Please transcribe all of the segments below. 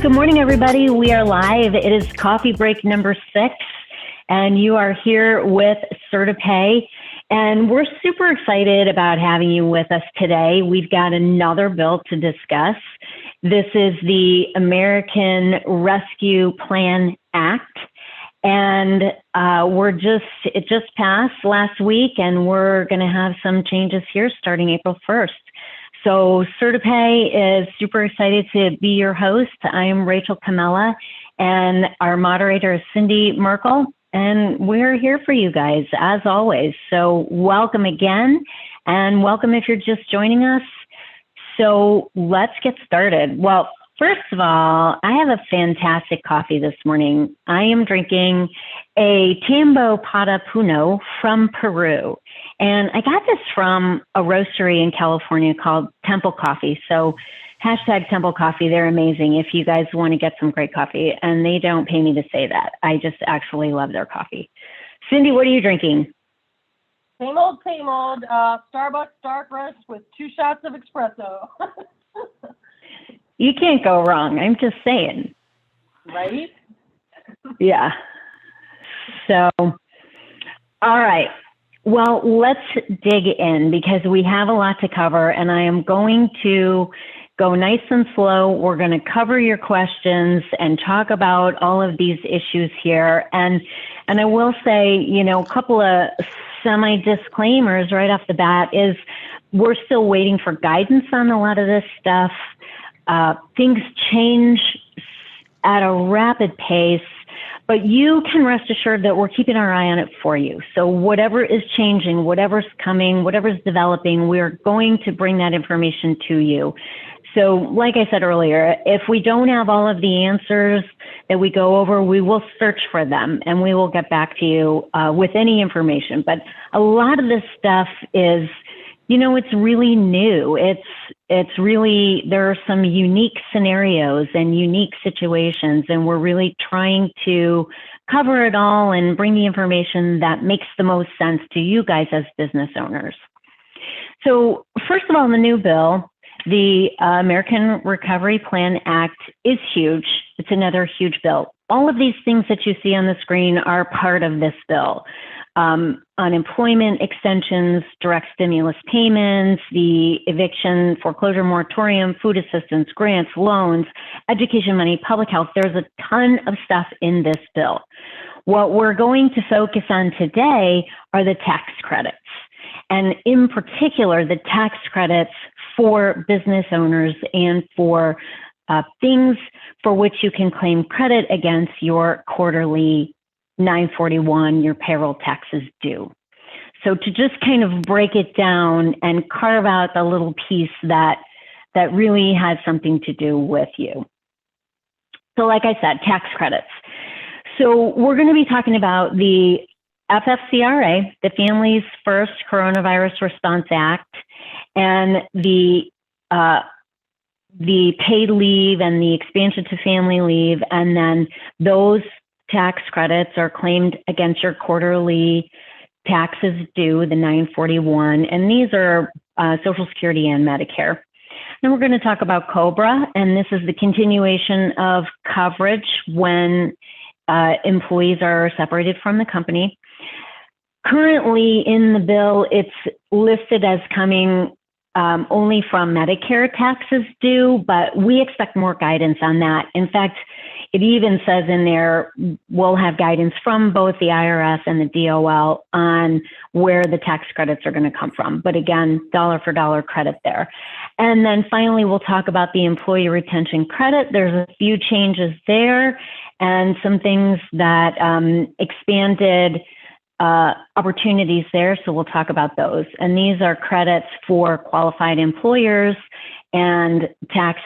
Good morning, everybody. We are live. It is coffee break number 6, and you are here with CertaPay. And we're super excited about having you with us today. We've got another bill to discuss. This is the American Rescue Plan Act. And it just passed last week, and we're going to have some changes here starting April 1st. So CertaPay is super excited to be your host. I'm Rachel Camella, and our moderator is Cindy Merkel, and we're here for you guys as always. So welcome again, and welcome if you're just joining us. So let's get started. Well, first of all, I have a fantastic coffee this morning. I am drinking a Tambo Pata Puno from Peru. And I got this from a roastery in California called Temple Coffee. So hashtag Temple Coffee, they're amazing if you guys want to get some great coffee. And they don't pay me to say that. I just actually love their coffee. Cindy, what are you drinking? Same old, Starbucks dark roast with 2 shots of espresso. You can't go wrong. I'm just saying. Right? Yeah. So, all right. Well, let's dig in because we have a lot to cover, and I am going to go nice and slow. We're going to cover your questions and talk about all of these issues here. And I will say, a couple of semi-disclaimers right off the bat is we're still waiting for guidance on a lot of this stuff. Things change at a rapid pace, but you can rest assured that we're keeping our eye on it for you. So whatever is changing, whatever's coming, whatever's developing, we're going to bring that information to you. So like I said earlier, if we don't have all of the answers that we go over, we will search for them and we will get back to you with any information. But a lot of this stuff is, it's really new. It's really, there are some unique scenarios and unique situations, and we're really trying to cover it all and bring the information that makes the most sense to you guys as business owners. So first of all, the new bill, the American Recovery Plan Act is huge. It's another huge bill. All of these things that you see on the screen are part of this bill. Unemployment extensions, direct stimulus payments, the eviction foreclosure moratorium, food assistance, grants, loans, education money, public health. There's a ton of stuff in this bill. What we're going to focus on today are the tax credits, and in particular, the tax credits for business owners and for things for which you can claim credit against your quarterly 941, your payroll taxes due. So to just kind of break it down and carve out the little piece that really has something to do with you. So like I said, tax credits. So we're going to be talking about the FFCRA, the Families First Coronavirus Response Act, and the paid leave and the expansion to family leave, and then those tax credits are claimed against your quarterly taxes due, the 941, and these are Social Security and Medicare. Then we're going to talk about COBRA, and this is the continuation of coverage when employees are separated from the company. Currently in the bill, it's listed as coming only from Medicare taxes due, but we expect more guidance on that. In fact, it even says in there, we'll have guidance from both the IRS and the DOL on where the tax credits are going to come from. But again, dollar for dollar credit there. And then finally, we'll talk about the employee retention credit. There's a few changes there and some things that expanded opportunities there. So we'll talk about those. And these are credits for qualified employers and tax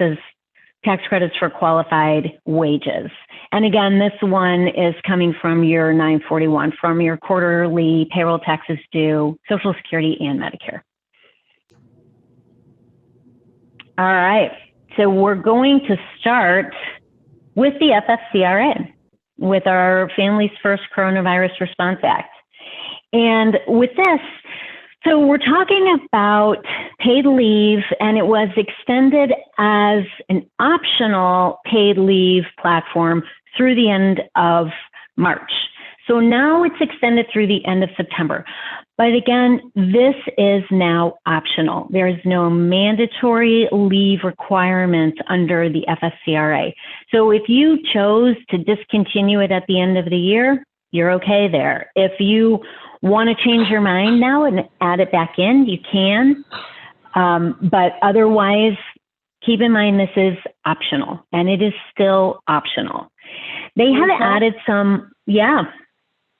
credits for qualified wages. And again, this one is coming from your 941, from your quarterly payroll taxes due, Social Security and Medicare. All right, so we're going to start with the FFCRA, with our Families First Coronavirus Response Act. And with this, So we're talking about paid leave, and it was extended as an optional paid leave platform through the end of March. So now it's extended through the end of September. But again, this is now optional. There is no mandatory leave requirement under the FSCRA. So if you chose to discontinue it at the end of the year, you're okay there. If you want to change your mind now and add it back in, you can. But otherwise, keep in mind this is optional, and it is still optional. They have added some,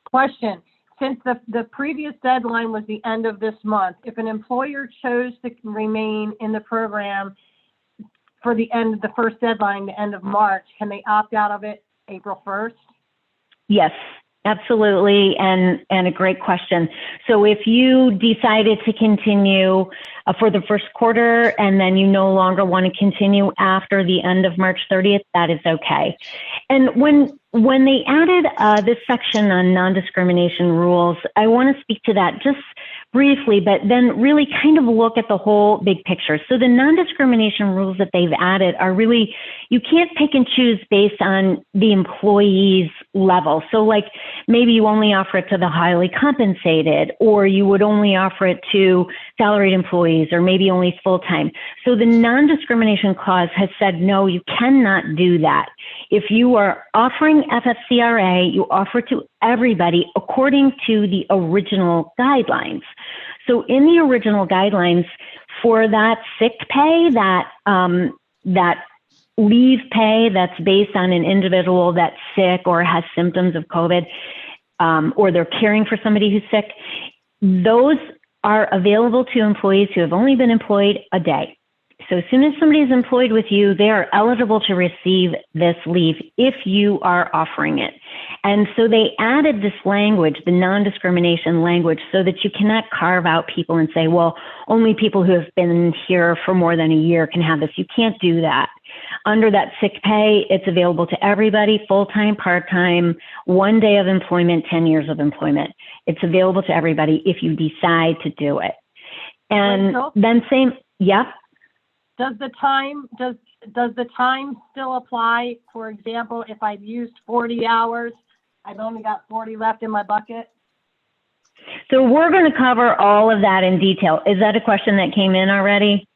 Question. Since the previous deadline was the end of this month, if an employer chose to remain in the program for the first deadline, the end of March, can they opt out of it April 1st? Yes, absolutely, and a great question. So if you decided to continue for the first quarter and then you no longer want to continue after the end of March 30th, that is okay. And when they added this section on non-discrimination rules, I want to speak to that just briefly, but then really kind of look at the whole big picture. So the non-discrimination rules that they've added are really, you can't pick and choose based on the employee's level. So like maybe you only offer it to the highly compensated, or you would only offer it to salaried employees, or maybe only full-time. So the non-discrimination clause has said, no, you cannot do that. If you are offering FFCRA, you offer to everybody according to the original guidelines. So in the original guidelines for that sick pay, that leave pay that's based on an individual that's sick or has symptoms of COVID, or they're caring for somebody who's sick, those are available to employees who have only been employed a day. So as soon as somebody is employed with you, they are eligible to receive this leave if you are offering it. And so they added this language, the non-discrimination language, so that you cannot carve out people and say, well, only people who have been here for more than a year can have this. You can't do that. Under that sick pay, it's available to everybody, full-time, part-time, 1 day of employment, 10 years of employment. It's available to everybody if you decide to do it. And then same, yep. Does the time still apply? For example, if I've used 40 hours, I've only got 40 left in my bucket? So we're going to cover all of that in detail. Is that a question that came in already?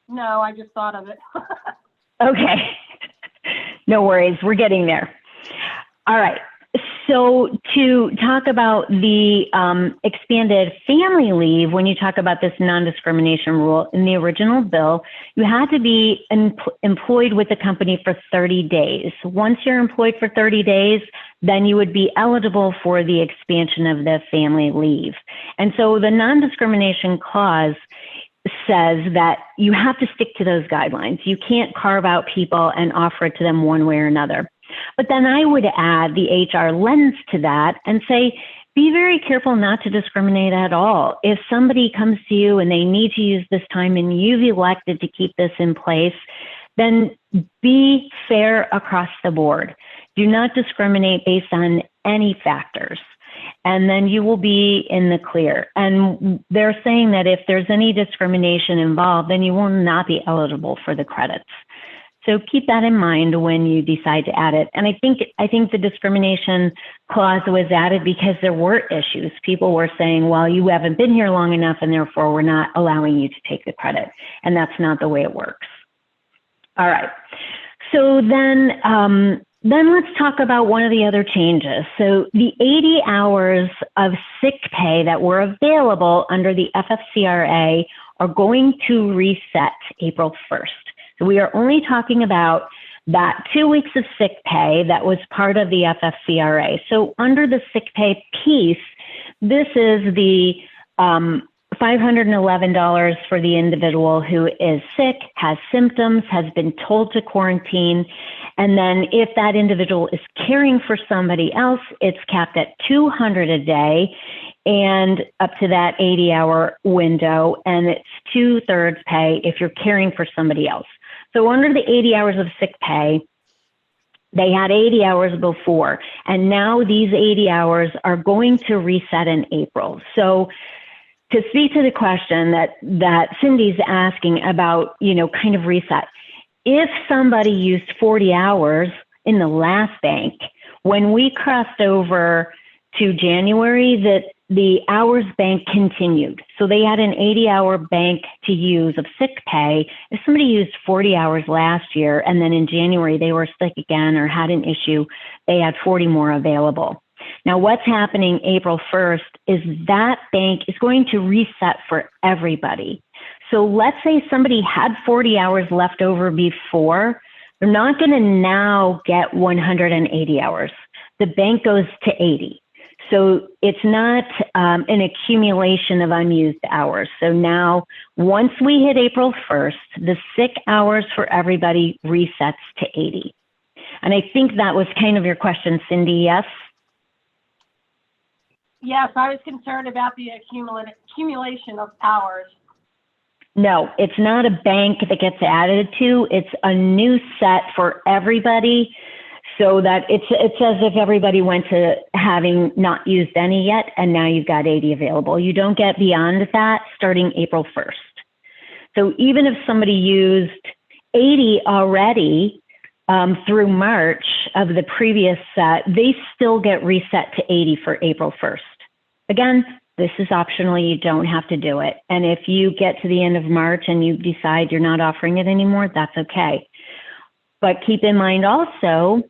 No, I just thought of it. Okay. No worries. We're getting there. All right. So to talk about the expanded family leave, when you talk about this non-discrimination rule in the original bill, you had to be employed with the company for 30 days. Once you're employed for 30 days, then you would be eligible for the expansion of the family leave. And so the non-discrimination clause says that you have to stick to those guidelines. You can't carve out people and offer it to them one way or another. But then I would add the HR lens to that and say, be very careful not to discriminate at all. If somebody comes to you and they need to use this time and you've elected to keep this in place, then be fair across the board. Do not discriminate based on any factors. And then you will be in the clear. And they're saying that if there's any discrimination involved, then you will not be eligible for the credits. So keep that in mind when you decide to add it. And I think the discrimination clause was added because there were issues. People were saying, well, you haven't been here long enough and therefore we're not allowing you to take the credit. And that's not the way it works. All right. So then let's talk about one of the other changes. So the 80 hours of sick pay that were available under the FFCRA are going to reset April 1st. So we are only talking about that 2 weeks of sick pay that was part of the FFCRA. So under the sick pay piece, this is the $511 for the individual who is sick, has symptoms, has been told to quarantine. And then if that individual is caring for somebody else, it's capped at $200 a day and up to that 80-hour window. And it's 2/3 pay if you're caring for somebody else. So under the 80 hours of sick pay, they had 80 hours before, and now these 80 hours are going to reset in April. So to speak to the question that Cindy's asking about, kind of reset. If somebody used 40 hours in the last bank, when we crossed over to January, the hours bank continued. So they had an 80-hour bank to use of sick pay. If somebody used 40 hours last year and then in January they were sick again or had an issue, they had 40 more available. Now what's happening April 1st is that bank is going to reset for everybody. So let's say somebody had 40 hours left over before, they're not going to now get 180 hours. The bank goes to 80. So it's not an accumulation of unused hours. So now, once we hit April 1st, the sick hours for everybody resets to 80. And I think that was kind of your question, Cindy, yes? Yes, I was concerned about the accumulation of hours. No, it's not a bank that gets added to. It's a new set for everybody. So that it's as if everybody went to having not used any yet, and now you've got 80 available. You don't get beyond that starting April 1st. So even if somebody used 80 already through March of the previous set, they still get reset to 80 for April 1st. Again, this is optional. You don't have to do it. And if you get to the end of March and you decide you're not offering it anymore, that's okay. But keep in mind also,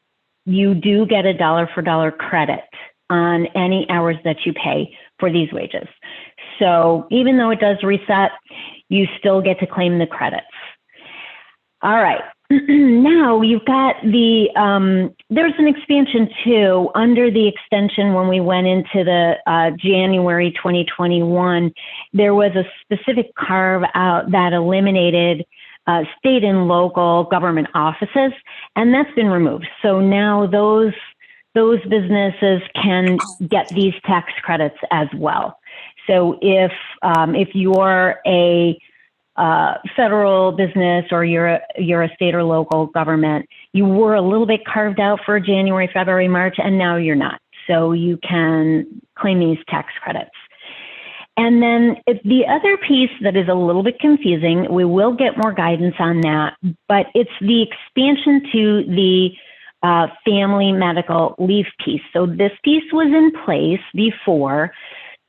you do get a dollar for dollar credit on any hours that you pay for these wages. So even though it does reset, you still get to claim the credits. All right. Now you've got there's an expansion too under the extension. When we went into the January 2021, there was a specific carve out that eliminated state and local government offices, and that's been removed. So now those businesses can get these tax credits as well. So if you're a federal business or you're a state or local government, you were a little bit carved out for January, February, March, and now you're not. So you can claim these tax credits. And then the other piece that is a little bit confusing, we will get more guidance on that, but it's the expansion to the family medical leave piece. So this piece was in place before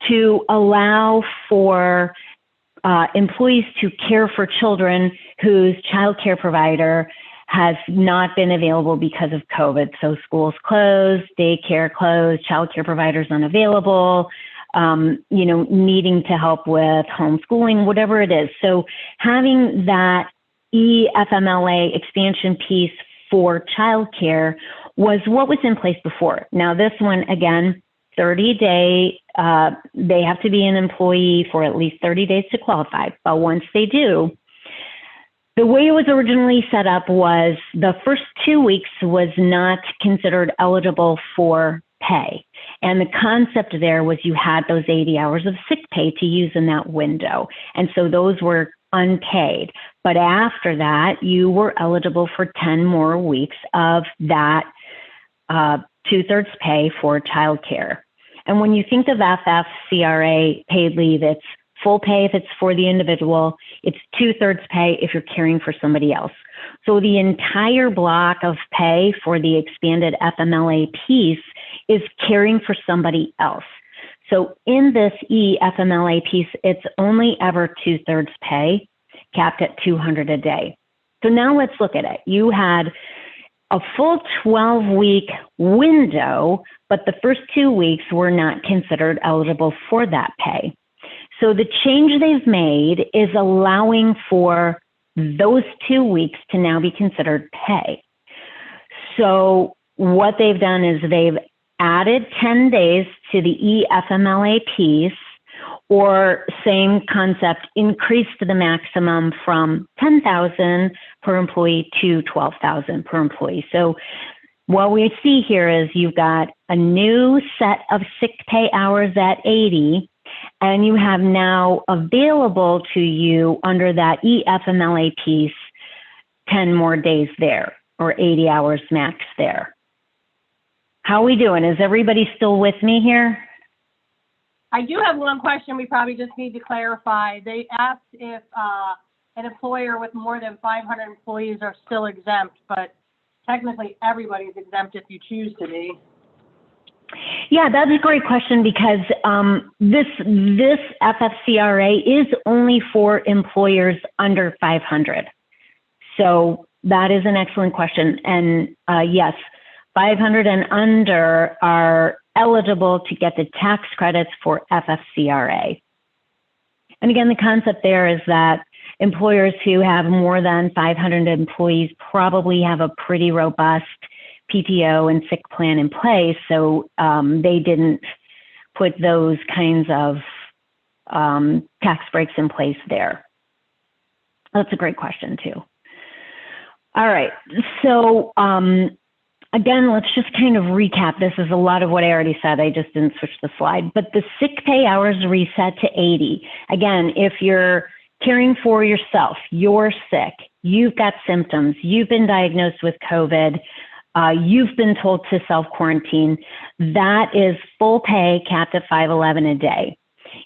to allow for employees to care for children whose child care provider has not been available because of COVID. So schools closed, daycare closed, child care providers unavailable, needing to help with homeschooling, whatever it is. So having that EFMLA expansion piece for childcare was what was in place before. Now this one, again, 30-day, they have to be an employee for at least 30 days to qualify. But once they do, the way it was originally set up was the first 2 weeks was not considered eligible for pay. And the concept there was you had those 80 hours of sick pay to use in that window. And so those were unpaid. But after that, you were eligible for 10 more weeks of that 2/3 pay for childcare. And when you think of FFCRA paid leave, it's full pay if it's for the individual, it's 2/3 pay if you're caring for somebody else. So the entire block of pay for the expanded FMLA piece is caring for somebody else. So in this EFMLA piece, it's only ever 2/3 pay, capped at $200 a day. So now let's look at it. You had a full 12-week window, but the first 2 weeks were not considered eligible for that pay. So the change they've made is allowing for those 2 weeks to now be considered pay. So what they've done is they've added 10 days to the EFMLA piece, or same concept, increased the maximum from 10,000 per employee to 12,000 per employee. So what we see here is you've got a new set of sick pay hours at 80, and you have now available to you under that EFMLA piece 10 more days there, or 80 hours max there. How are we doing? Is everybody still with me here? I do have one question we probably just need to clarify. They asked if an employer with more than 500 employees are still exempt, but technically everybody's exempt if you choose to be. Yeah, that's a great question because this FFCRA is only for employers under 500. So that is an excellent question. And yes, 500 and under are eligible to get the tax credits for FFCRA. And again, the concept there is that employers who have more than 500 employees probably have a pretty robust PTO and sick plan in place, so they didn't put those kinds of tax breaks in place there. That's a great question too. All right, so again, let's just kind of recap. This is a lot of what I already said. I just didn't switch the slide, but the sick pay hours reset to 80. Again, if you're caring for yourself, you're sick, you've got symptoms, you've been diagnosed with COVID, you've been told to self-quarantine, that is full pay capped at $5.11 a day.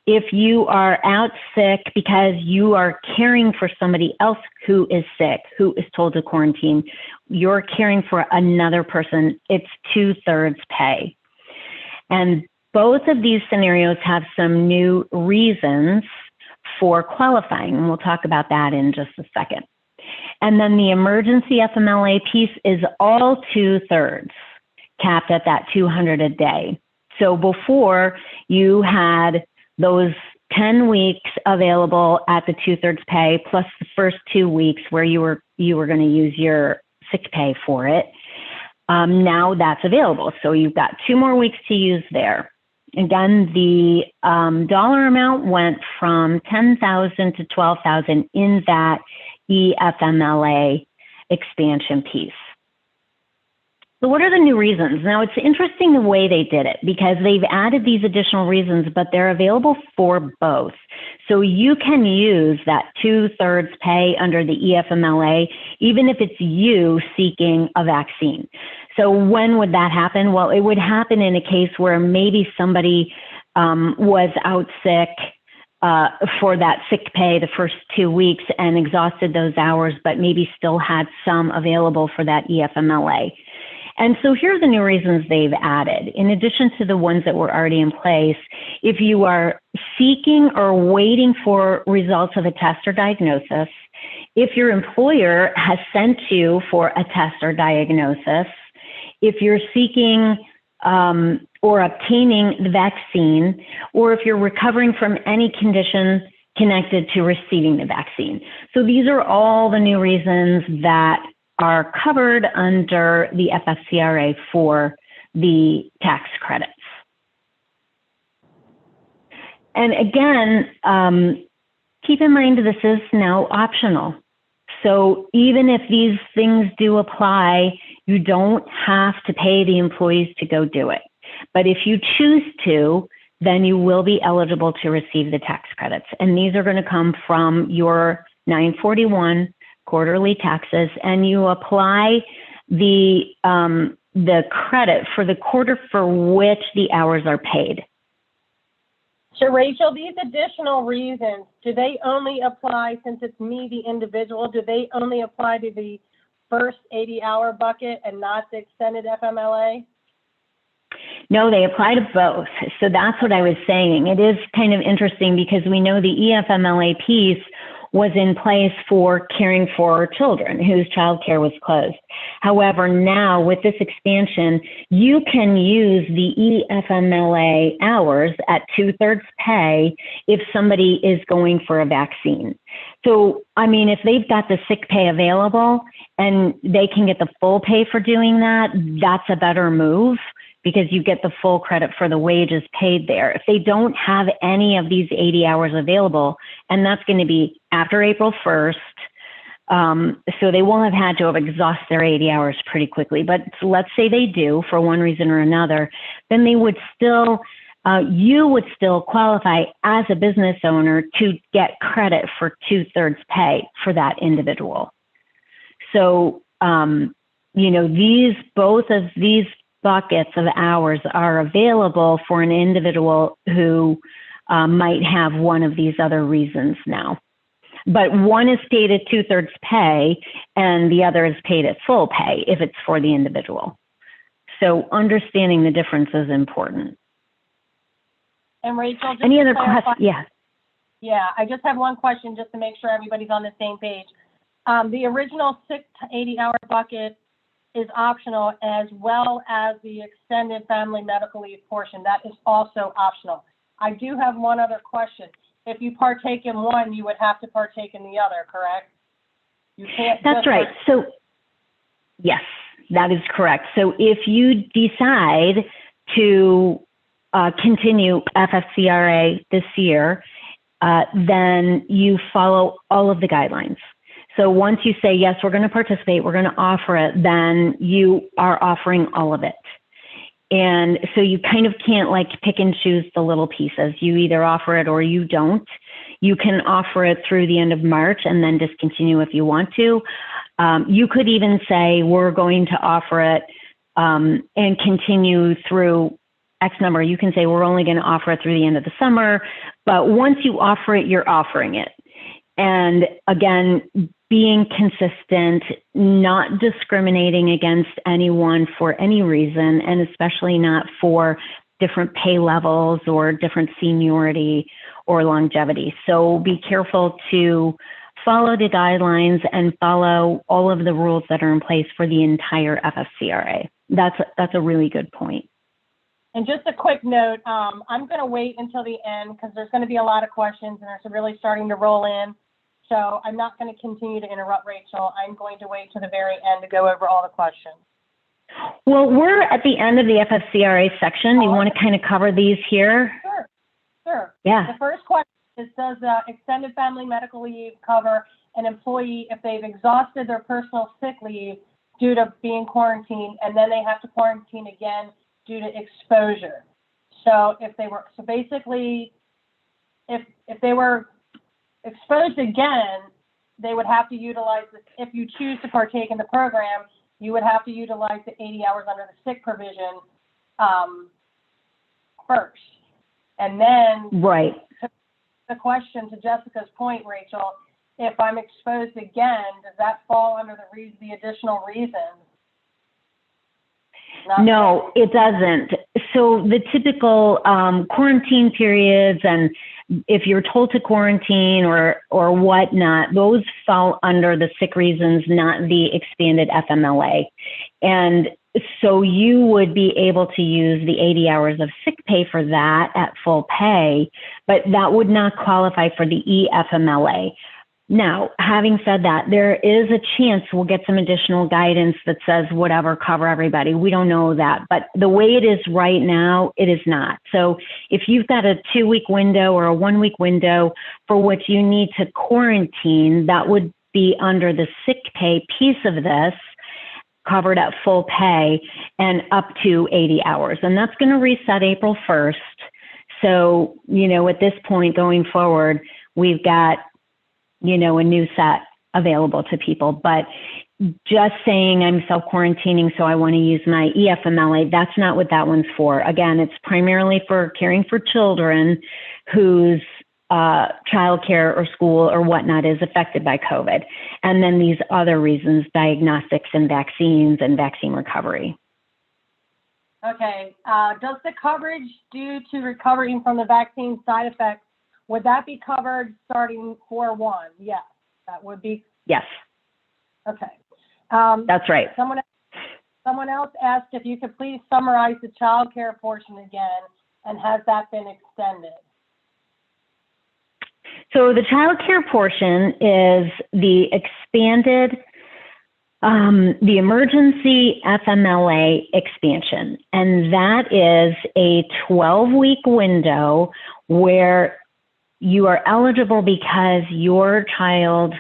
If you are out sick because you are caring for somebody else who is sick, who is told to quarantine, you're caring for another person, it's 2/3 pay. And both of these scenarios have some new reasons for qualifying, and we'll talk about that in just a second. And then the emergency FMLA piece is all 2/3 capped at that $200 a day. So before you had those 10 weeks available at the 2/3 pay plus the first 2 weeks where you were going to use your sick pay for it. Now that's available. So you've got 2 more weeks to use there. Again, the dollar amount went from $10,000 to $12,000 in that EFMLA expansion piece. So what are the new reasons? Now, it's interesting the way they did it because they've added these additional reasons, but they're available for both. So you can use that 2/3 pay under the EFMLA, even if it's you seeking a vaccine. So when would that happen? Well, it would happen in a case where maybe somebody was out sick for that sick pay the first 2 weeks and exhausted those hours, but maybe still had some available for that EFMLA. And so here are the new reasons they've added. In addition to the ones that were already in place, if you are seeking or waiting for results of a test or diagnosis, if your employer has sent you for a test or diagnosis, if you're seeking or obtaining the vaccine, or if you're recovering from any condition connected to receiving the vaccine. So these are all the new reasons that are covered under the FFCRA for the tax credits. And again, keep in mind this is now optional. So even if these things do apply, you don't have to pay the employees to go do it. But if you choose to, then you will be eligible to receive the tax credits. And these are going to come from your 941 quarterly taxes, and you apply the credit for the quarter for which the hours are paid. So Rachel, these additional reasons, do they only apply, since it's me, the individual, do they only apply to the first 80-hour bucket and not the extended FMLA? No, they apply to both. So that's what I was saying. It is kind of interesting because we know the EFMLA piece was in place for caring for children whose childcare was closed. However, now with this expansion, you can use the EFMLA hours at 2/3 pay if somebody is going for a vaccine. So, I mean, if they've got the sick pay available and they can get the full pay for doing that, that's a better move, because you get the full credit for the wages paid there. If they don't have any of these 80 hours available, and that's going to be after April 1st, so they will have had to have exhausted their 80 hours pretty quickly. But let's say they do for one reason or another, then they would still, you would still qualify as a business owner to get credit for 2/3 pay for that individual. So, you know, both of these buckets of hours are available for an individual who might have one of these other reasons now. But one is paid at 2/3 pay and the other is paid at full pay if it's for the individual. So understanding the difference is important. And Rachel, just any to other clarify- questions? Yeah. Yeah, I just have one question just to make sure everybody's on the same page. The original 6 to 80-hour bucket is optional, as well as the extended family medical leave portion. That is also optional. I do have one other question. If you partake in one, you would have to partake in the other, correct? You can't. That's right. So, yes, that is correct. So if you decide to continue FFCRA this year, then you follow all of the guidelines. So once you say, yes, we're going to participate, we're going to offer it, then you are offering all of it. And so you kind of can't like pick and choose the little pieces. You either offer it or you don't. You can offer it through the end of March and then discontinue if you want to. You could even say, we're going to offer it and continue through X number. You can say, we're only going to offer it through the end of the summer. But once you offer it, you're offering it. And again, being consistent, not discriminating against anyone for any reason, and especially not for different pay levels or different seniority or longevity. So be careful to follow the guidelines and follow all of the rules that are in place for the entire FFCRA. That's a really good point. And just a quick note, I'm going to wait until the end because there's going to be a lot of questions and it's really starting to roll in. So I'm not going to continue to interrupt Rachel. I'm going to wait to the very end to go over all the questions. Well, we're at the end of the FFCRA section. You want to kind of cover these here? Sure. Yeah. The first question is, does extended family medical leave cover an employee if they've exhausted their personal sick leave due to being quarantined and then they have to quarantine again due to exposure? So if they were, basically, if they were exposed again, they would have to utilize this. If you choose to partake in the program, you would have to utilize the 80 hours under the sick provision first. And then right. The question to Jessica's point, Rachel, if I'm exposed again, does that fall under the additional reasons? No, it doesn't. So the typical quarantine periods, and if you're told to quarantine or whatnot, those fall under the sick reasons, not the expanded FMLA. And so you would be able to use the 80 hours of sick pay for that at full pay, but that would not qualify for the EFMLA. Now, having said that, there is a chance we'll get some additional guidance that says whatever, cover everybody. We don't know that, but the way it is right now, it is not. So if you've got a 2-week window or a 1-week window for which you need to quarantine, that would be under the sick pay piece of this, covered at full pay and up to 80 hours. And that's going to reset April 1st. So, at this point going forward, we've got a new set available to people. But just saying I'm self-quarantining, so I want to use my EFMLA, that's not what that one's for. Again, it's primarily for caring for children whose childcare or school or whatnot is affected by COVID. And then these other reasons, diagnostics and vaccines and vaccine recovery. Okay. Does the coverage due to recovering from the vaccine side effects, would that be covered starting 4/1? Yes, that would be. Yes. Okay. That's right. Someone else asked if you could please summarize the child care portion again, and has that been extended? So the child care portion is the expanded, the emergency FMLA expansion, and that is a 12-week window where you are eligible because your child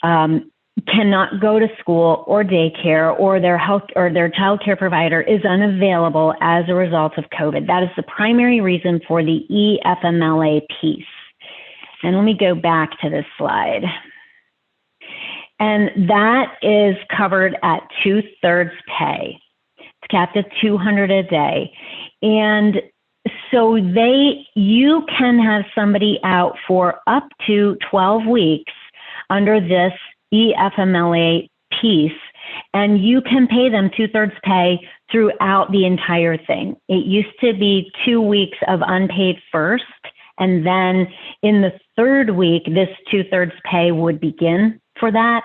cannot go to school or daycare, or their health or their child care provider is unavailable as a result of COVID. That is the primary reason for the EFMLA piece. And let me go back to this slide. And that is covered at 2/3 pay. It's capped at 200 a day. And so you can have somebody out for up to 12 weeks under this EFMLA piece, and you can pay them 2/3 pay throughout the entire thing. It used to be 2 weeks of unpaid first, and then in the 3rd week, this 2/3 pay would begin for that.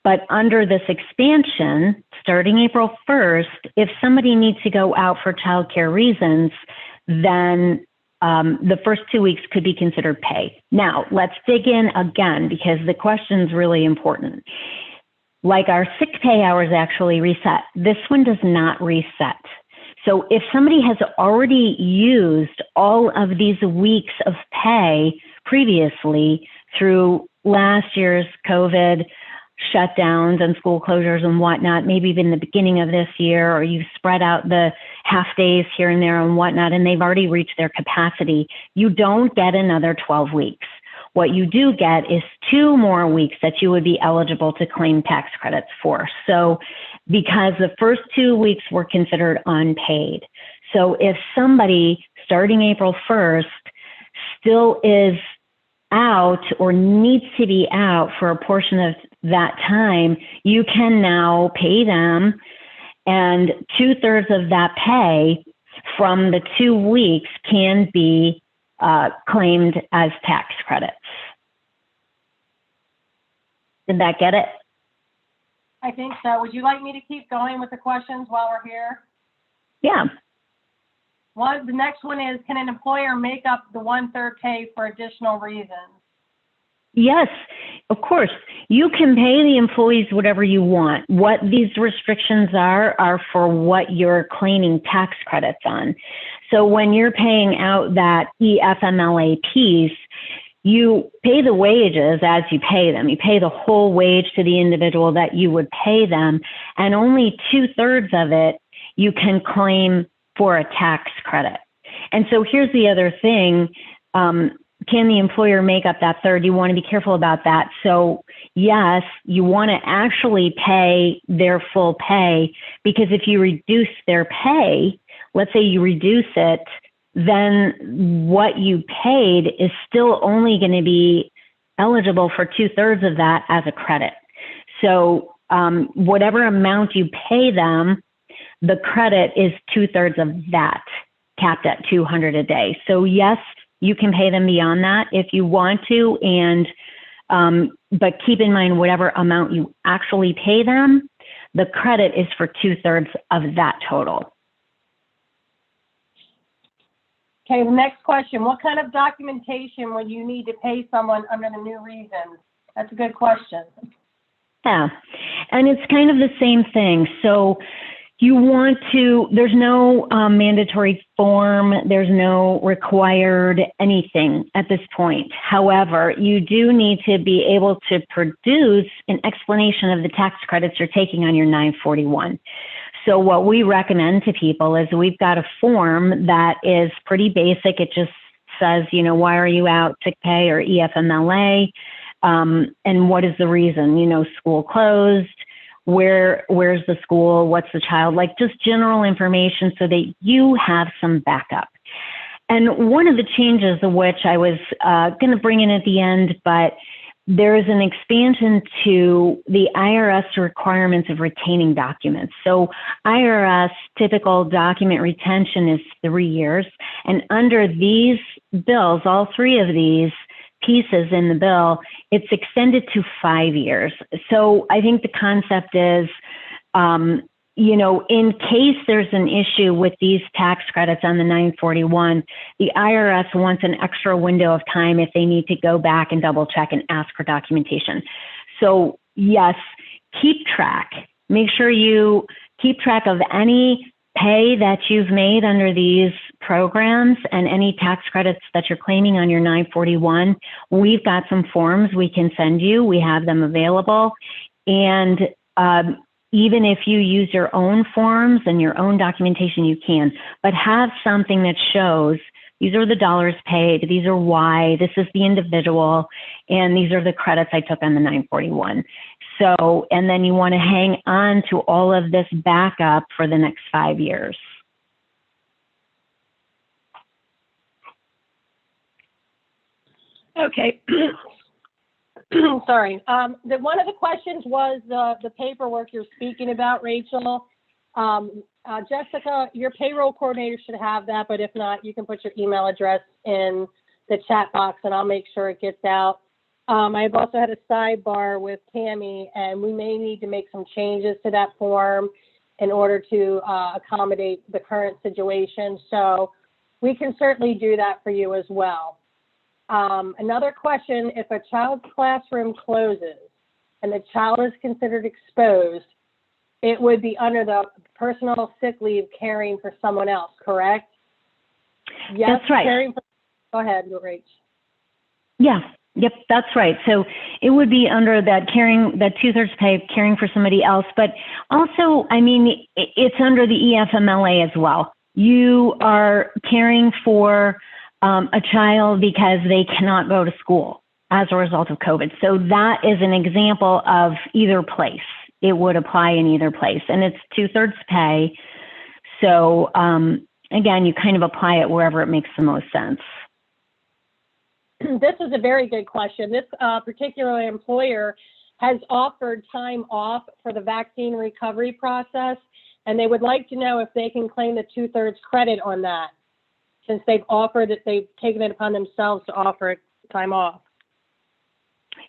But under this expansion, starting April 1st, if somebody needs to go out for childcare reasons, then the first 2 weeks could be considered pay. Now, let's dig in again, because the question is really important. Like our sick pay hours actually reset. This one does not reset. So if somebody has already used all of these weeks of pay previously through last year's COVID shutdowns and school closures and whatnot, maybe even the beginning of this year, or you've spread out the half days here and there and whatnot, and they've already reached their capacity, you don't get another 12 weeks. What you do get is 2 more weeks that you would be eligible to claim tax credits for. So because the first 2 weeks were considered unpaid. So if somebody starting April 1st still is out or needs to be out for a portion of that time, you can now pay them, and 2/3 of that pay from the 2 weeks can be claimed as tax credits. Did that get it? I think so. Would you like me to keep going with the questions while we're here? Yeah. The next one is, can an employer make up the 1/3 pay for additional reasons? Yes, of course. You can pay the employees whatever you want. What these restrictions are for what you're claiming tax credits on. So when you're paying out that EFMLA piece, you pay the wages as you pay them. You pay the whole wage to the individual that you would pay them, and only 2/3 of it you can claim for a tax credit. And so here's the other thing. Can the employer make up that third? You want to be careful about that. So yes, you want to actually pay their full pay, because if you reduce their pay, let's say you reduce it, then what you paid is still only going to be eligible for 2/3 of that as a credit. So whatever amount you pay them, the credit is 2/3 of that, capped at 200 a day. So yes, you can pay them beyond that if you want to, and but keep in mind whatever amount you actually pay them, the credit is for 2/3 of that total. Okay, the next question, what kind of documentation would you need to pay someone under the new reasons? That's a good question. Yeah, and it's kind of the same thing. So you want to, there's no mandatory form, there's no required anything at this point. However, you do need to be able to produce an explanation of the tax credits you're taking on your 941. So what we recommend to people is we've got a form that is pretty basic. It just says, you know, why are you out, sick pay or EFMLA, and what is the reason, you know, school closed, where's the school, what's the child, like just general information so that you have some backup. And one of the changes of which I was going to bring in at the end, but there is an expansion to the IRS requirements of retaining documents. So IRS typical document retention is 3 years. And under these bills, all 3 of these pieces in the bill, it's extended to 5 years. So I think the concept is, you know, in case there's an issue with these tax credits on the 941, the IRS wants an extra window of time if they need to go back and double check and ask for documentation. So yes, keep track. Make sure you keep track of any pay that you've made under these programs and any tax credits that you're claiming on your 941. We've got some forms we can send you. We have them available. And even if you use your own forms and your own documentation, you can, but have something that shows these are the dollars paid, these are why, this is the individual, and these are the credits I took on the 941. So, and then you want to hang on to all of this backup for the next 5 years. Okay. Sorry. One of the questions was the paperwork you're speaking about, Rachel. Jessica, your payroll coordinator should have that, but if not, you can put your email address in the chat box and I'll make sure it gets out. I've also had a sidebar with Tammy, and we may need to make some changes to that form in order to accommodate the current situation. So we can certainly do that for you as well. Another question, if a child's classroom closes and the child is considered exposed, it would be under the personal sick leave caring for someone else, correct? Yes, that's right. Go ahead, Rach. Yeah. Yep, that's right. So it would be under that caring, that 2/3 pay, caring for somebody else. But also, I mean, it's under the EFMLA as well. You are caring for a child because they cannot go to school as a result of COVID. So that is an example of either place. It would apply in either place. And it's 2/3 pay. So again, you kind of apply it wherever it makes the most sense. This is a very good question. This particular employer has offered time off for the vaccine recovery process, and they would like to know if they can claim the 2/3 credit on that, since they've offered that they've taken it upon themselves to offer time off.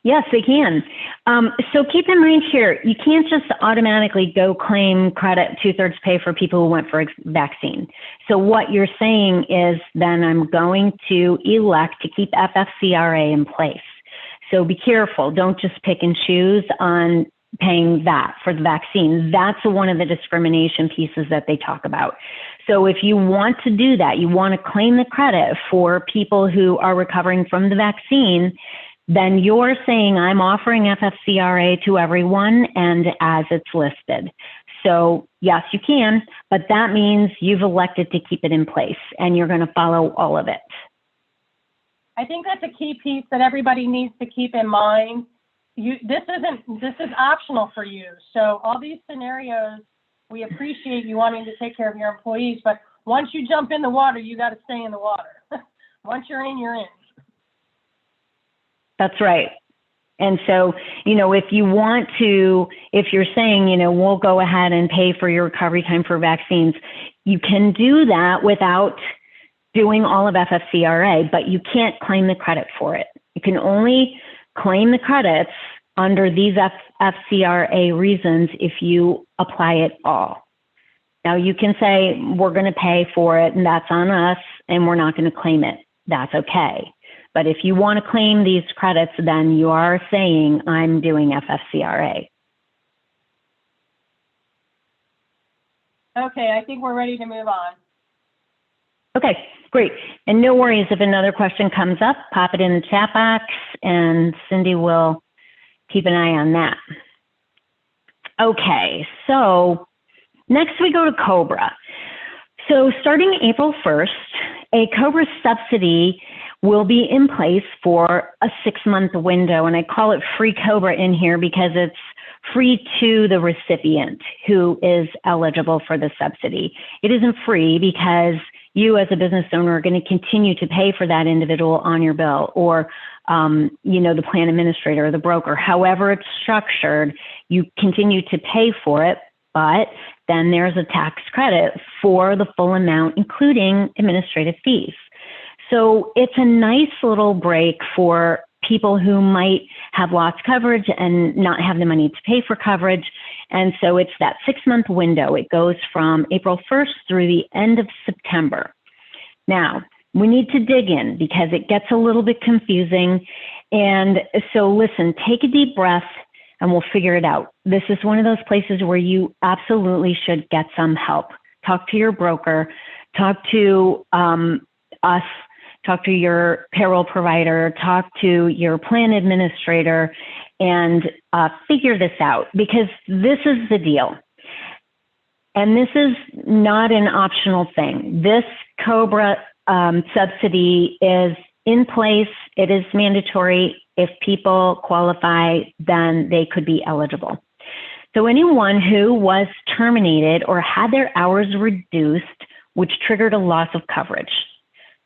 Yes, they can. So keep in mind here, you can't just automatically go claim credit 2/3 pay for people who went for a vaccine. So what you're saying is then I'm going to elect to keep FFCRA in place. So be careful. Don't just pick and choose on paying that for the vaccine. That's one of the discrimination pieces that they talk about. So if you want to do that, you want to claim the credit for people who are recovering from the vaccine, then you're saying I'm offering FFCRA to everyone and as it's listed. So yes, you can, but that means you've elected to keep it in place and you're going to follow all of it. I think that's a key piece that everybody needs to keep in mind. This is optional for you. So all these scenarios, we appreciate you wanting to take care of your employees, but once you jump in the water, you got to stay in the water. Once you're in, you're in. That's right. And so, you know, if you want to, if you're saying, you know, we'll go ahead and pay for your recovery time for vaccines, you can do that without doing all of FFCRA, but you can't claim the credit for it. You can only claim the credits under these FFCRA reasons if you apply it all. Now you can say, we're going to pay for it and that's on us and we're not going to claim it. That's okay. But if you want to claim these credits, then you are saying I'm doing FFCRA. Okay, I think we're ready to move on. Okay, great. And no worries, if another question comes up, pop it in the chat box and Cindy will keep an eye on that. Okay, so next we go to COBRA. So starting April 1st, a COBRA subsidy will be in place for a 6-month window. And I call it free COBRA in here because it's free to the recipient who is eligible for the subsidy. It isn't free because you as a business owner are going to continue to pay for that individual on your bill, or you know, the plan administrator or the broker. However it's structured, you continue to pay for it, but then there's a tax credit for the full amount, including administrative fees. So it's a nice little break for people who might have lost coverage and not have the money to pay for coverage. And so it's that 6-month window. It goes from April 1st through the end of September. Now, we need to dig in because it gets a little bit confusing. And so listen, take a deep breath and we'll figure it out. This is one of those places where you absolutely should get some help. Talk to your broker, talk to us, talk to your payroll provider, talk to your plan administrator, and figure this out, because this is the deal. And this is not an optional thing. This COBRA subsidy is in place. It is mandatory. if people qualify, then they could be eligible. So anyone who was terminated or had their hours reduced, which triggered a loss of coverage.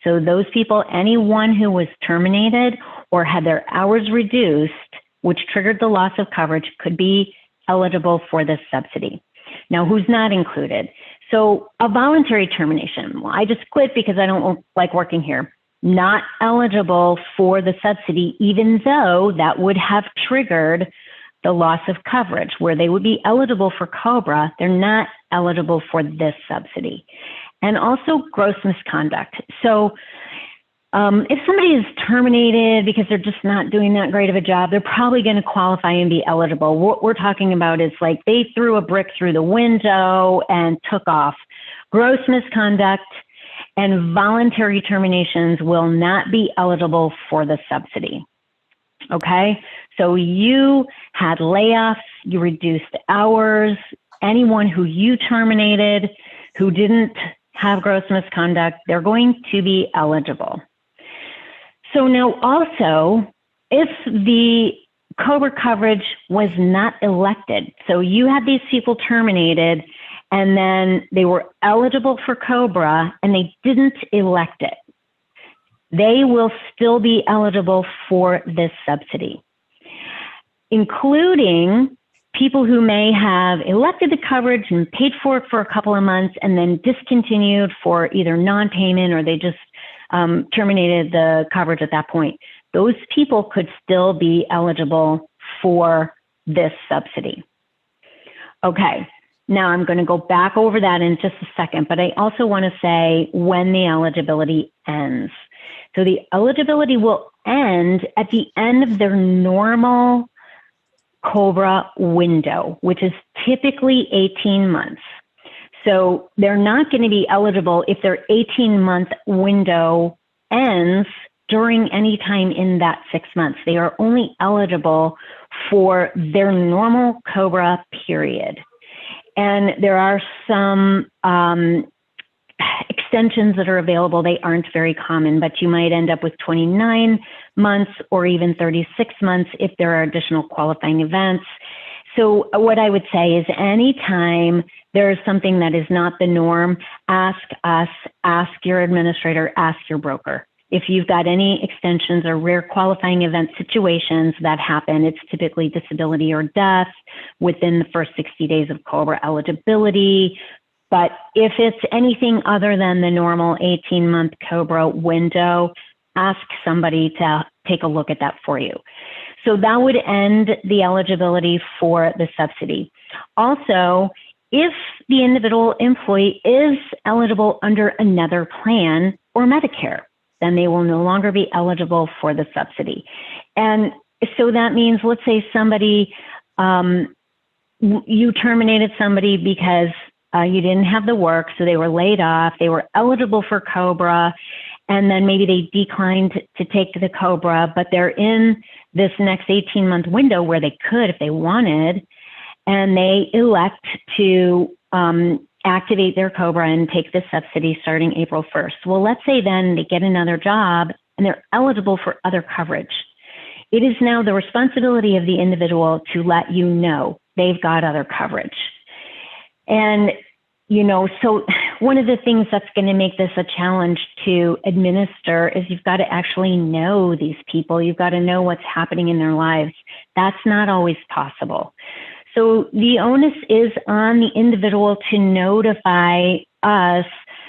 So those people, anyone who was terminated or had their hours reduced, which triggered the loss of coverage, could be eligible for this subsidy. Now, who's not included? So a voluntary termination. Well, I just quit because I don't like working here. Not eligible for the subsidy, even though that would have triggered the loss of coverage, where they would be eligible for COBRA. They're not eligible for this subsidy. And also gross misconduct. So if somebody is terminated because they're just not doing that great of a job, they're probably going to qualify and be eligible. What we're talking about is like they threw a brick through the window and took off. Gross misconduct and voluntary terminations will not be eligible for the subsidy. Okay, so you had layoffs, you reduced hours, anyone who you terminated who didn't have gross misconduct, they're going to be eligible. So now also, if the COBRA coverage was not elected, so you had these people terminated and then they were eligible for COBRA and they didn't elect it, they will still be eligible for this subsidy, including people who may have elected the coverage and paid for it for a couple of months and then discontinued for either non-payment or they just terminated the coverage at that point. Those people could still be eligible for this subsidy. Okay, now I'm going to go back over that in just a second, but I also want to say when the eligibility ends. So the eligibility will end at the end of their normal COBRA window, which is typically 18 months. So they're not going to be eligible if their 18-month window ends during any time in that 6 months. They are only eligible for their normal COBRA period. And there are some extensions that are available. They aren't very common, but you might end up with 29 months or even 36 months if there are additional qualifying events. So what I would say is anytime there is something that is not the norm, ask us, ask your administrator, ask your broker. If you've got any extensions or rare qualifying event situations that happen, it's typically disability or death within the first 60 days of COBRA eligibility. But if it's anything other than the normal 18-month COBRA window, ask somebody to take a look at that for you. So that would end the eligibility for the subsidy. Also, if the individual employee is eligible under another plan or Medicare, then they will no longer be eligible for the subsidy. And so that means, let's say somebody, you terminated somebody because you didn't have the work, so they were laid off, they were eligible for COBRA, and then maybe they declined to take the COBRA, but they're in this next 18-month window where they could if they wanted, and they elect to activate their COBRA and take the subsidy starting April 1st. Well, let's say then they get another job and they're eligible for other coverage. It is now the responsibility of the individual to let you know they've got other coverage. And, you know, so one of the things that's going to make this a challenge to administer is you've got to actually know these people. You've got to know what's happening in their lives. That's not always possible. So the onus is on the individual to notify us,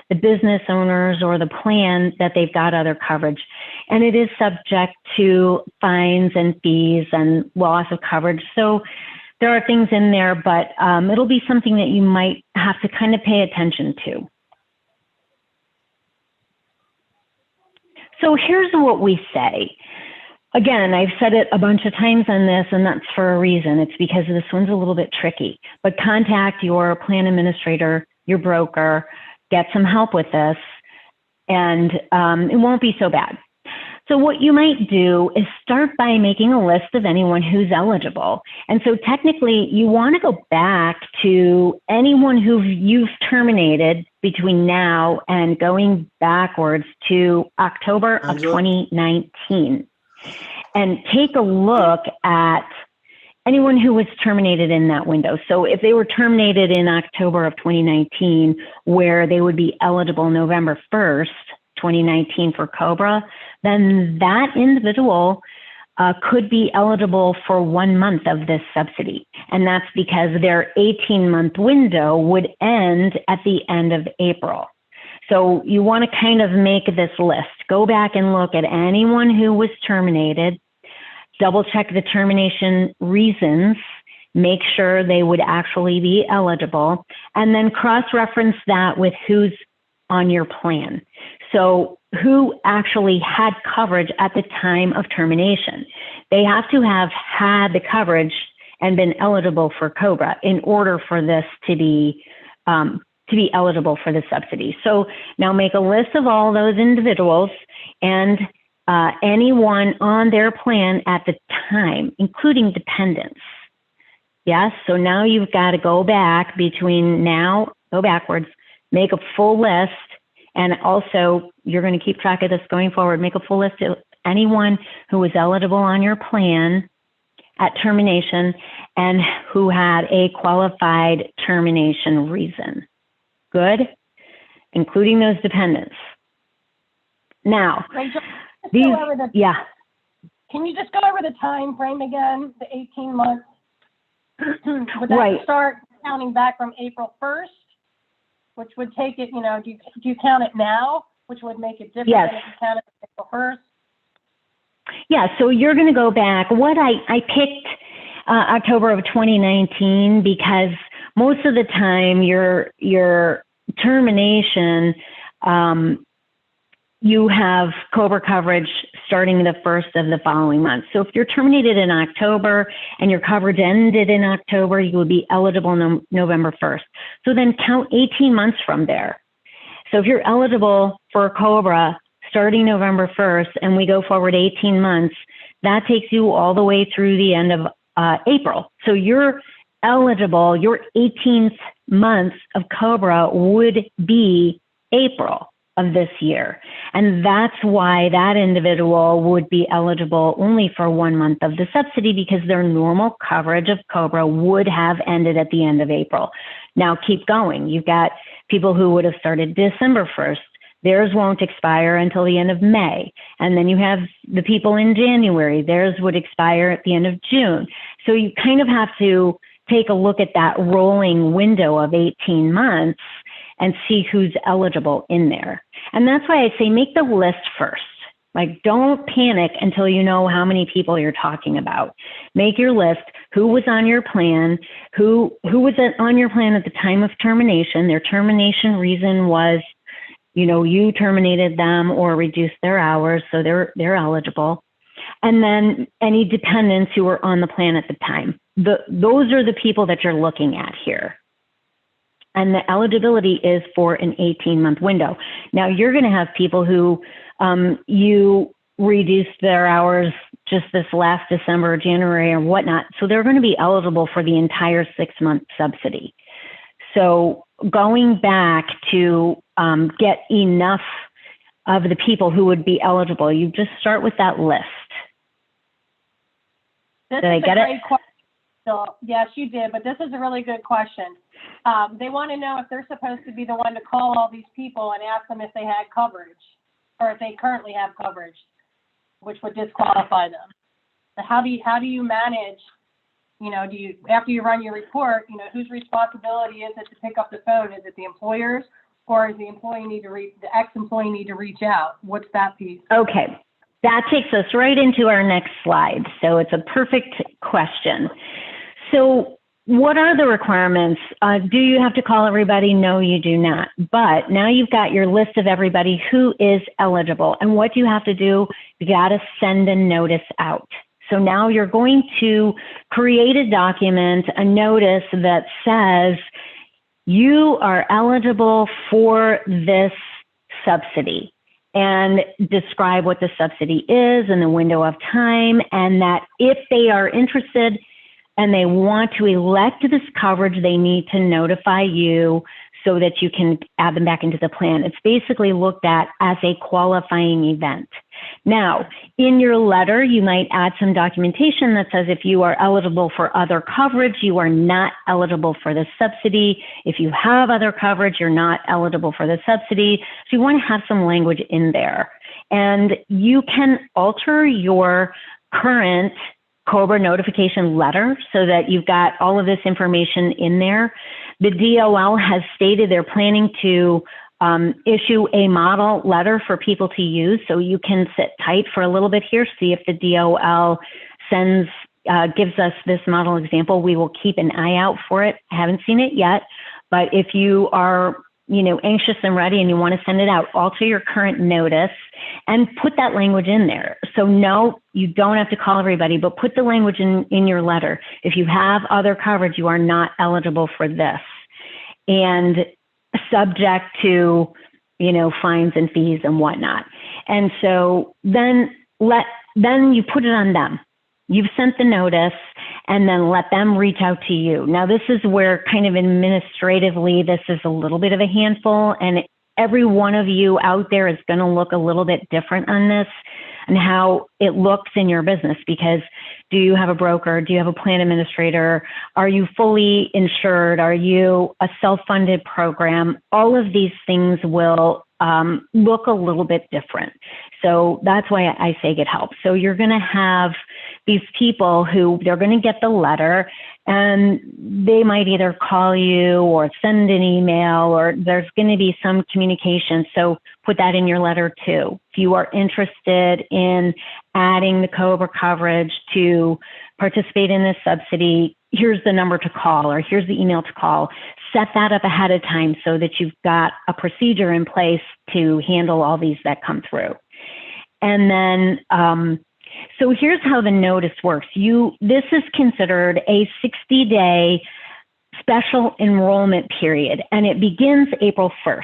the business owners or the plan, that they've got other coverage. And it is subject to fines and fees and loss of coverage. So there are things in there, but it'll be something that you might have to kind of pay attention to. So here's what we say. Again, I've said it a bunch of times on this, and that's for a reason. It's because this one's a little bit tricky. But contact your plan administrator, your broker, get some help with this, and it won't be so bad. So what you might do is start by making a list of anyone who's eligible. And so technically, you want to go back to anyone who you've terminated between now and going backwards to October of 2019. and take a look at anyone who was terminated in that window. So if they were terminated in October of 2019, where they would be eligible November 1st, 2019 for COBRA, then that individual could be eligible for 1 month of this subsidy. And that's because their 18-month window would end at the end of April. So you want to kind of make this list. Go back and look at anyone who was terminated, double check the termination reasons, make sure they would actually be eligible, and then cross-reference that with who's on your plan. So who actually had coverage at the time of termination. They have to have had the coverage and been eligible for COBRA in order for this to be eligible for the subsidy. So now make a list of all those individuals and anyone on their plan at the time, including dependents. Yes, so now you've got to go back go backwards, make a full list, and also you're going to keep track of this going forward. Make a full list of anyone who was eligible on your plan at termination and who had a qualified termination reason. Good? Including those dependents. Now, Rachel, yeah. Can you just go over the time frame again, the 18 months? Would that Right. start counting back from April 1st, which would take it, do you count it now, which would make it different Yes. than if you count it April 1st? Yeah, so you're going to go back. What I picked October of 2019 because most of the time your termination, you have COBRA coverage starting the first of the following month. So if you're terminated in October and your coverage ended in October, you would be eligible November 1st. So then count 18 months from there. So if you're eligible for COBRA starting November 1st and we go forward 18 months, that takes you all the way through the end of April. So you're eligible, your 18th month of COBRA would be April of this year. And that's why that individual would be eligible only for 1 month of the subsidy because their normal coverage of COBRA would have ended at the end of April. Now keep going. You've got people who would have started December 1st. Theirs won't expire until the end of May. And then you have the people in January. Theirs would expire at the end of June. So you kind of have to take a look at that rolling window of 18 months and see who's eligible in there. And that's why I say make the list first. Like, don't panic until you know how many people you're talking about. Make your list. Who was on your plan? Who was on your plan at the time of termination? Their termination reason was, you terminated them or reduced their hours, so they're eligible. And then any dependents who were on the plan at the time. Those are the people that you're looking at here. And the eligibility is for an 18-month window. Now, you're going to have people who you reduced their hours just this last December or January or whatnot. So they're going to be eligible for the entire 6-month subsidy. So going back to get enough of the people who would be eligible, you just start with that list. Did I get it? So, yes, you did, but this is a really good question. They want to know if they're supposed to be the one to call all these people and ask them if they had coverage or if they currently have coverage, which would disqualify them. So how do you manage, after you run your report, whose responsibility is it to pick up the phone? Is it the employer's or does the ex-employee need to reach out? What's that piece? Okay. That takes us right into our next slide. So it's a perfect question. So what are the requirements? Do you have to call everybody? No, you do not. But now you've got your list of everybody who is eligible. And what do you have to do? You got to send a notice out. So now you're going to create a document, a notice that says you are eligible for this subsidy, and describe what the subsidy is and the window of time, and that if they are interested and they want to elect this coverage, they need to notify you so that you can add them back into the plan. It's basically looked at as a qualifying event. Now, in your letter, you might add some documentation that says if you are eligible for other coverage, you are not eligible for the subsidy. If you have other coverage, you're not eligible for the subsidy. So you want to have some language in there. And you can alter your current COBRA notification letter so that you've got all of this information in there. The DOL has stated they're planning to issue a model letter for people to use, so you can sit tight for a little bit here, see if the DOL gives us this model example. We will keep an eye out for it. I haven't seen it yet, but if you are anxious and ready and you want to send it out, alter your current notice and put that language in there. So no, you don't have to call everybody, but put the language in your letter. If you have other coverage, you are not eligible for this. And subject to, fines and fees and whatnot. And so then you put it on them. You've sent the notice, and then let them reach out to you. Now, this is where kind of administratively, this is a little bit of a handful, and every one of you out there is going to look a little bit different on this and how it looks in your business, because do you have a broker? Do you have a plan administrator? Are you fully insured? Are you a self-funded program? All of these things will look a little bit different. So that's why I say get help. So you're going to have these people who they're going to get the letter, and they might either call you or send an email, or there's going to be some communication. So put that in your letter too. If you are interested in adding the COBRA coverage to participate in this subsidy, here's the number to call, or here's the email to call. Set that up ahead of time so that you've got a procedure in place to handle all these that come through. And then, so here's how the notice works. This is considered a 60-day special enrollment period, and it begins April 1st.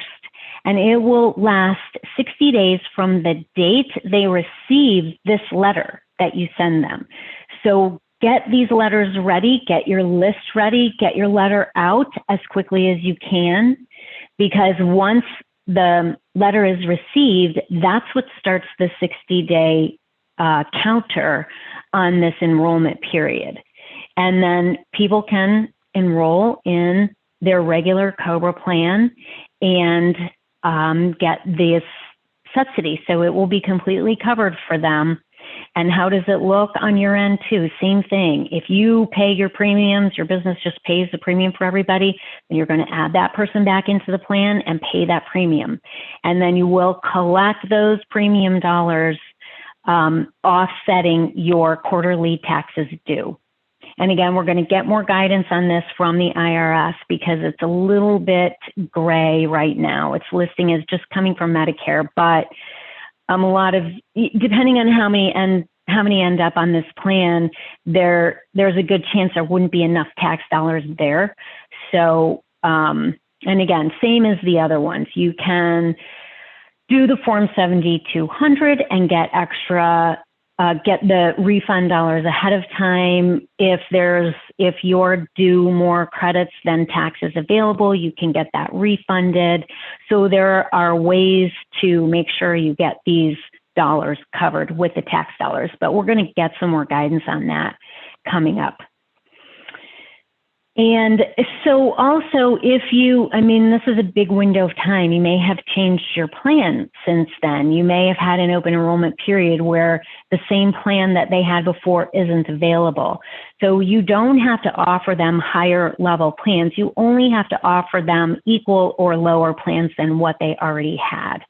And it will last 60 days from the date they receive this letter that you send them. So get these letters ready, get your list ready, get your letter out as quickly as you can, because once the letter is received, that's what starts the 60-day counter on this enrollment period. And then people can enroll in their regular COBRA plan and get this subsidy. So it will be completely covered for them. And how does it look on your end too? Same thing. If you pay your premiums, your business just pays the premium for everybody, then you're going to add that person back into the plan and pay that premium. And then you will collect those premium dollars, offsetting your quarterly taxes due. And again, we're going to get more guidance on this from the IRS because it's a little bit gray right now. Its listing is just coming from Medicare, but a lot of, depending on how many end up on this plan, there's a good chance there wouldn't be enough tax dollars there. So, and again, same as the other ones, you can do the Form 7200 and get the refund dollars ahead of time. If you're due more credits than taxes available, you can get that refunded. So there are ways to make sure you get these dollars covered with the tax dollars, but we're going to get some more guidance on that coming up. And so also this is a big window of time. You may have changed your plan since then. You may have had an open enrollment period where the same plan that they had before isn't available. So you don't have to offer them higher level plans. You only have to offer them equal or lower plans than what they already had.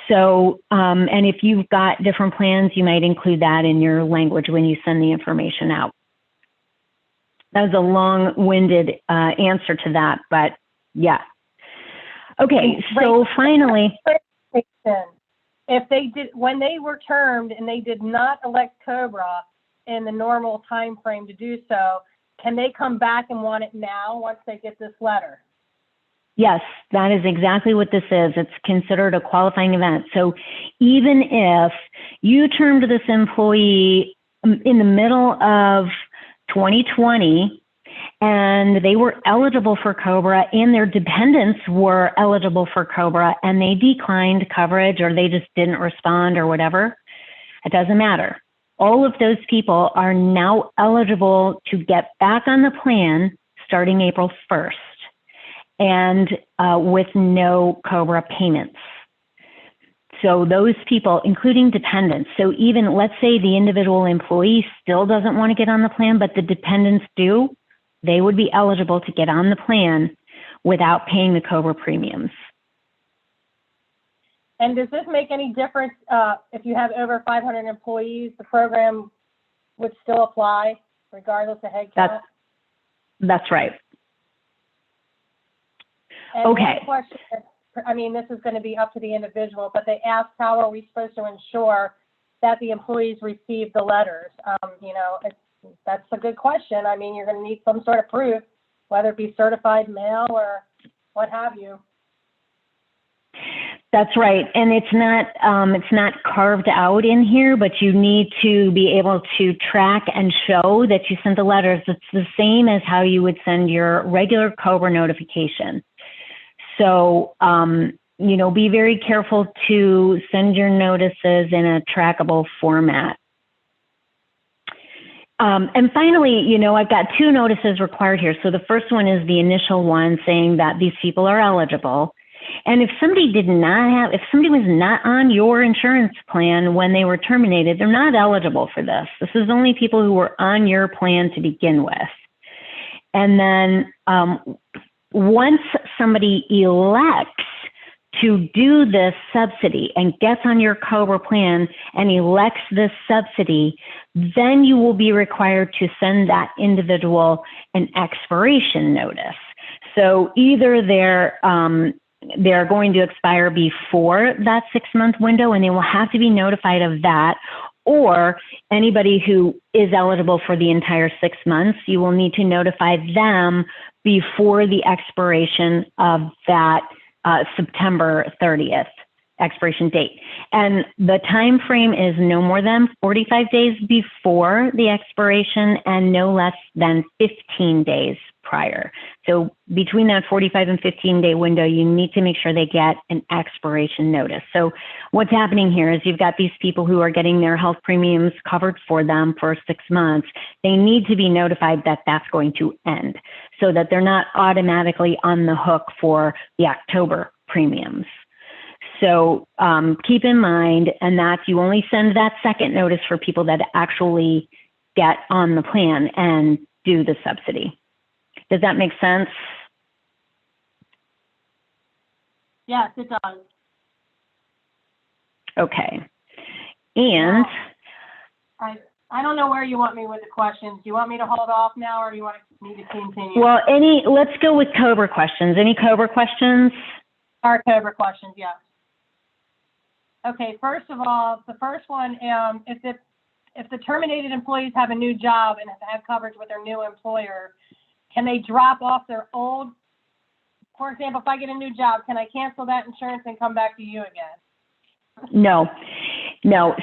So, and if you've got different plans, you might include that in your language when you send the information out. That was a long-winded answer to that, but yeah. Okay, so finally. If they did, when they were termed and they did not elect COBRA in the normal time frame to do so, can they come back and want it now once they get this letter? Yes, that is exactly what this is. It's considered a qualifying event. So even if you termed this employee in the middle of 2020 and they were eligible for COBRA, and their dependents were eligible for COBRA, and they declined coverage, or they just didn't respond or whatever. It doesn't matter. All of those people are now eligible to get back on the plan starting April 1st, and with no COBRA payments. So those people, including dependents, so even let's say the individual employee still doesn't want to get on the plan, but the dependents do, they would be eligible to get on the plan without paying the COBRA premiums. And does this make any difference if you have over 500 employees? The program would still apply regardless of headcount? That's right. And okay. One question, I mean, this is going to be up to the individual, but they asked how are we supposed to ensure that the employees receive the letters? You know, that's a good question. I mean, you're going to need some sort of proof, whether it be certified mail or what have you. That's right, and it's not carved out in here, but you need to be able to track and show that you sent the letters. It's the same as how you would send your regular COBRA notification. So, you know, be very careful to send your notices in a trackable format. And finally, you know, I've got 2 notices required here. So the first one is the initial one saying that these people are eligible. And if somebody if somebody was not on your insurance plan when they were terminated, they're not eligible for this. This is only people who were on your plan to begin with. And then once somebody elects to do this subsidy and gets on your COBRA plan and elects this subsidy, then you will be required to send that individual an expiration notice. So either they're going to expire before that 6-month window, and they will have to be notified of that, or anybody who is eligible for the entire 6 months, you will need to notify them before the expiration of that September 30th expiration date. And the time frame is no more than 45 days before the expiration and no less than 15 days prior. So between that 45 and 15-day window, you need to make sure they get an expiration notice. So what's happening here is you've got these people who are getting their health premiums covered for them for 6 months. They need to be notified that that's going to end so that they're not automatically on the hook for the October premiums. So keep in mind, and that you only send that second notice for people that actually get on the plan and do the subsidy. Does that make sense? Yes, it does. Okay. And I don't know where you want me with the questions. Do you want me to hold off now, or do you want me to continue? Well, let's go with COBRA questions. Any COBRA questions? Our COBRA questions, yes. Okay, first of all, the first one, if the terminated employees have a new job and have coverage with their new employer, can they drop off their old? For example, if I get a new job, can I cancel that insurance and come back to you again? No.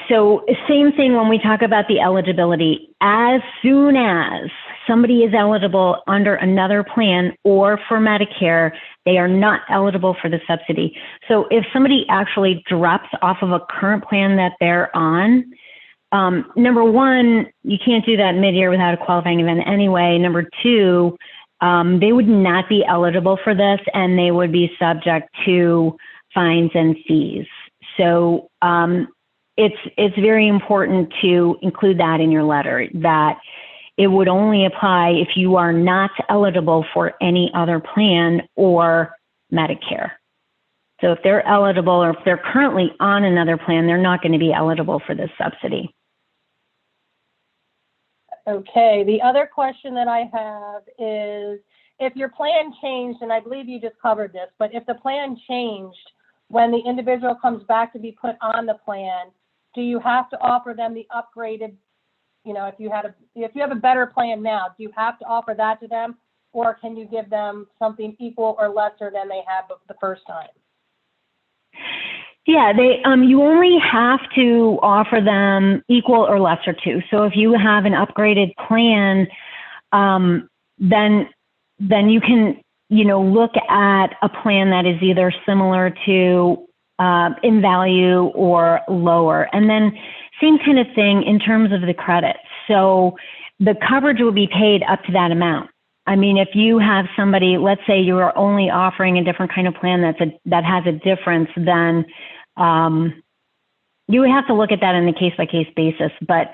So same thing when we talk about the eligibility. As soon as somebody is eligible under another plan or for Medicare, they are not eligible for the subsidy. So if somebody actually drops off of a current plan that they're on, number one, you can't do that mid-year without a qualifying event anyway. Number two, they would not be eligible for this, and they would be subject to fines and fees. So it's very important to include that in your letter, that it would only apply if you are not eligible for any other plan or Medicare. So if they're eligible, or if they're currently on another plan, they're not going to be eligible for this subsidy. Okay, the other question that I have is, if your plan changed, and I believe you just covered this, but if the plan changed when the individual comes back to be put on the plan, do you have to offer them the upgraded, if you have a better plan now, do you have to offer that to them, or can you give them something equal or lesser than they had the first time? Yeah, you only have to offer them equal or lesser to. So if you have an upgraded plan, then you can, look at a plan that is either similar to in value or lower. And then same kind of thing in terms of the credit. So the coverage will be paid up to that amount. I mean, if you have somebody, let's say you are only offering a different kind of plan that has a difference, then you would have to look at that on a case-by-case basis. But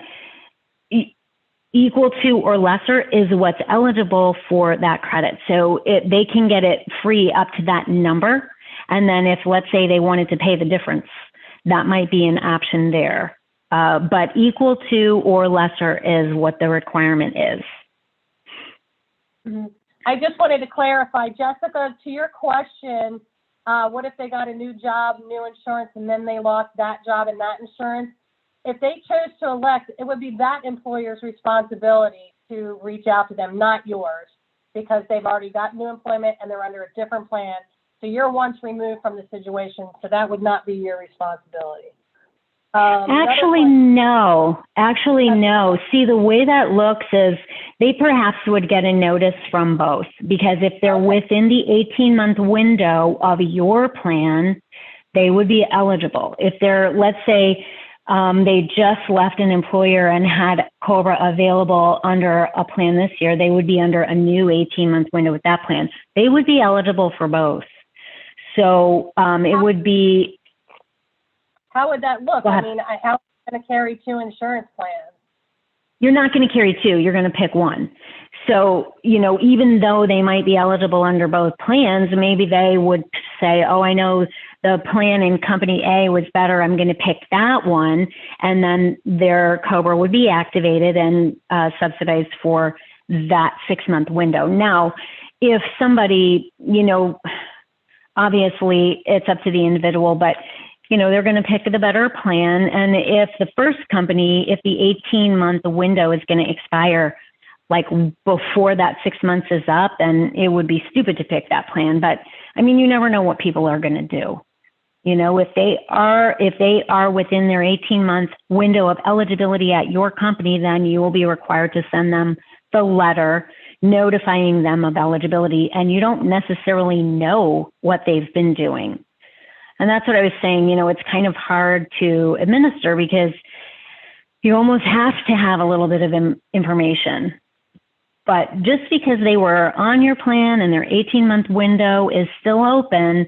equal to or lesser is what's eligible for that credit. So they can get it free up to that number. And then if, let's say, they wanted to pay the difference, that might be an option there. But equal to or lesser is what the requirement is. Mm-hmm. I just wanted to clarify, Jessica, to your question, what if they got a new job, new insurance, and then they lost that job and that insurance? If they chose to elect, it would be that employer's responsibility to reach out to them, not yours, because they've already got new employment and they're under a different plan. So you're once removed from the situation, so that would not be your responsibility. Actually, no. See, the way that looks is they perhaps would get a notice from both, because if they're within the 18-month window of your plan, they would be eligible. If they're, let's say, they just left an employer and had COBRA available under a plan this year, they would be under a new 18-month window with that plan. They would be eligible for both. So it would be. How would that look? I mean, how am I going to carry two insurance plans? You're not going to carry two. You're going to pick one. So, even though they might be eligible under both plans, maybe they would say, oh, I know the plan in company A was better. I'm going to pick that one. And then their COBRA would be activated and subsidized for that 6-month window. Now, if somebody, obviously it's up to the individual, but they're going to pick the better plan. And if the first company, if the 18-month window is going to expire like before that 6 months is up, then it would be stupid to pick that plan. But I mean, you never know what people are going to do. If they are within their 18-month window of eligibility at your company, then you will be required to send them the letter notifying them of eligibility. And you don't necessarily know what they've been doing. And that's what I was saying, it's kind of hard to administer because you almost have to have a little bit of information. But just because they were on your plan and their 18-month window is still open,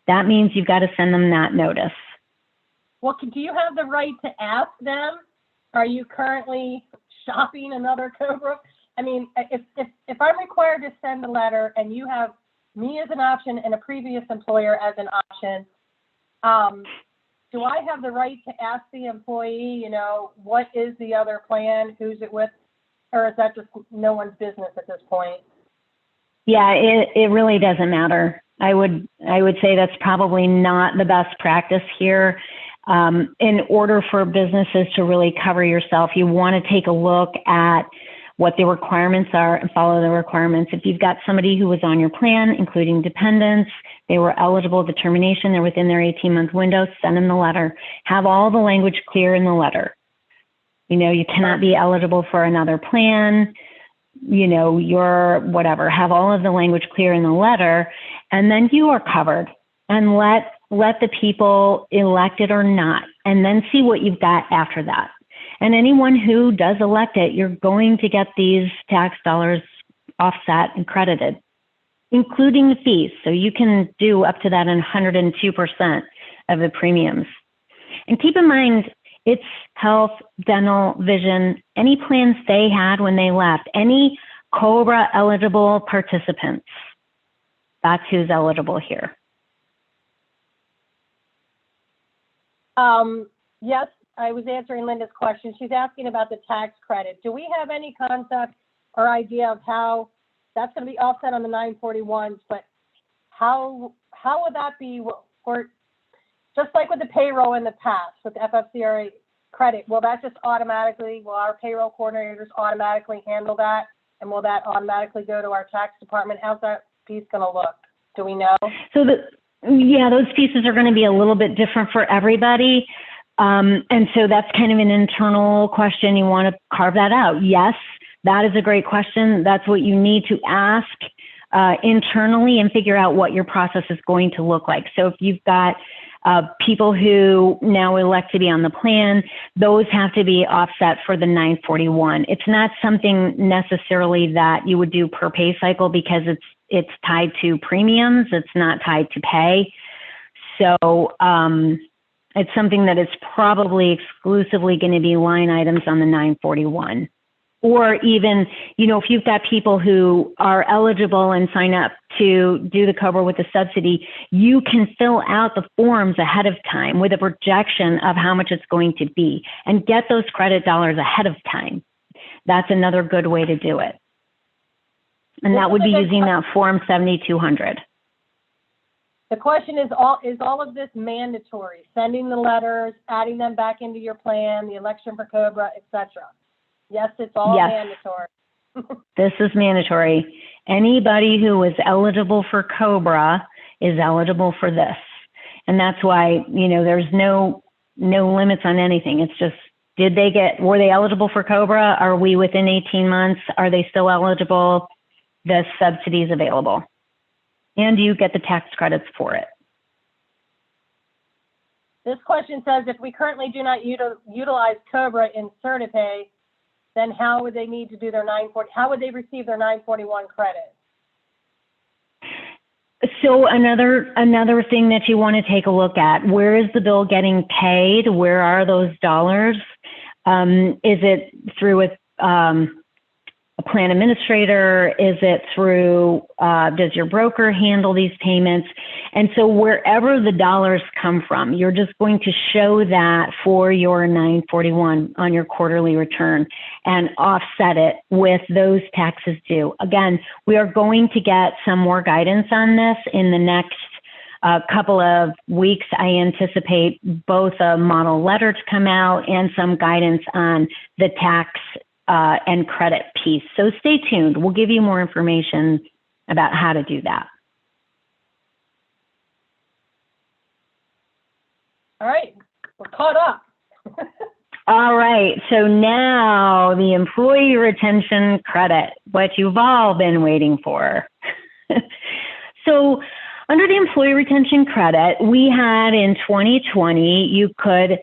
that means you've got to send them that notice. Well, do you have the right to ask them? Are you currently shopping another COBRA? I mean, if I'm required to send a letter and you have me as an option and a previous employer as an option, do I have the right to ask the employee, what is the other plan, who's it with, or is that just no one's business at this point? Yeah, it really doesn't matter. I would say that's probably not the best practice here. In order for businesses to really cover yourself, you want to take a look at what the requirements are and follow the requirements. If you've got somebody who was on your plan, including dependents, they were eligible to termination, they're within their 18-month window, send them the letter. Have all the language clear in the letter. You cannot be eligible for another plan, you're whatever. Have all of the language clear in the letter, and then you are covered. And let the people elect it or not, and then see what you've got after that. And anyone who does elect it, you're going to get these tax dollars offset and credited, including the fees. So you can do up to that 102% of the premiums. And keep in mind, it's health, dental, vision, any plans they had when they left, any COBRA eligible participants, that's who's eligible here. Yes, I was answering Linda's question. She's asking about the tax credit. Do we have any concept or idea of how that's going to be offset on the 941s, but how would that be for, just like with the payroll in the past, with the FFCRA credit, will that just automatically, will our payroll coordinators automatically handle that? And will that automatically go to our tax department? How's that piece going to look? Do we know? So those pieces are going to be a little bit different for everybody. And so that's kind of an internal question. You want to carve that out. Yes, That is a great question. That's what you need to ask internally and figure out what your process is going to look like. So if you've got people who now elect to be on the plan, those have to be offset for the 941. It's not something necessarily that you would do per pay cycle because it's tied to premiums. It's not tied to pay. So it's something that is probably exclusively going to be line items on the 941. Or even, you know, if you've got people who are eligible and sign up to do the COBRA with the subsidy, you can fill out the forms ahead of time with a projection of how much it's going to be and get those credit dollars ahead of time. That's another good way to do it. And that would be using that Form 7200. The question is all of this mandatory? Sending the letters, adding them back into your plan, the election for COBRA, etc. Yes, it's all mandatory. This is mandatory. Anybody who is eligible for COBRA is eligible for this. And that's why, you know, there's no limits on anything. It's just, were they eligible for COBRA? Are we within 18 months? Are they still eligible? The subsidy is available. And you get the tax credits for it. This question says, if we currently do not utilize COBRA in CertiPay, then how would they need to do their 940? How would they receive their 941 credit? So another thing that you want to take a look at, where is the bill getting paid? Where are those dollars? Is it through a plan administrator? Is it through, does your broker handle these payments? And so wherever the dollars come from, you're just going to show that for your 941 on your quarterly return and offset it with those taxes due. Again, we are going to get some more guidance on this in the next couple of weeks. I anticipate both a model letter to come out and some guidance on the tax and credit piece. So stay tuned. We'll give you more information about how to do that. All right, we're caught up. All right, so now the employee retention credit, what you've all been waiting for. So under the employee retention credit, we had in 2020, you could,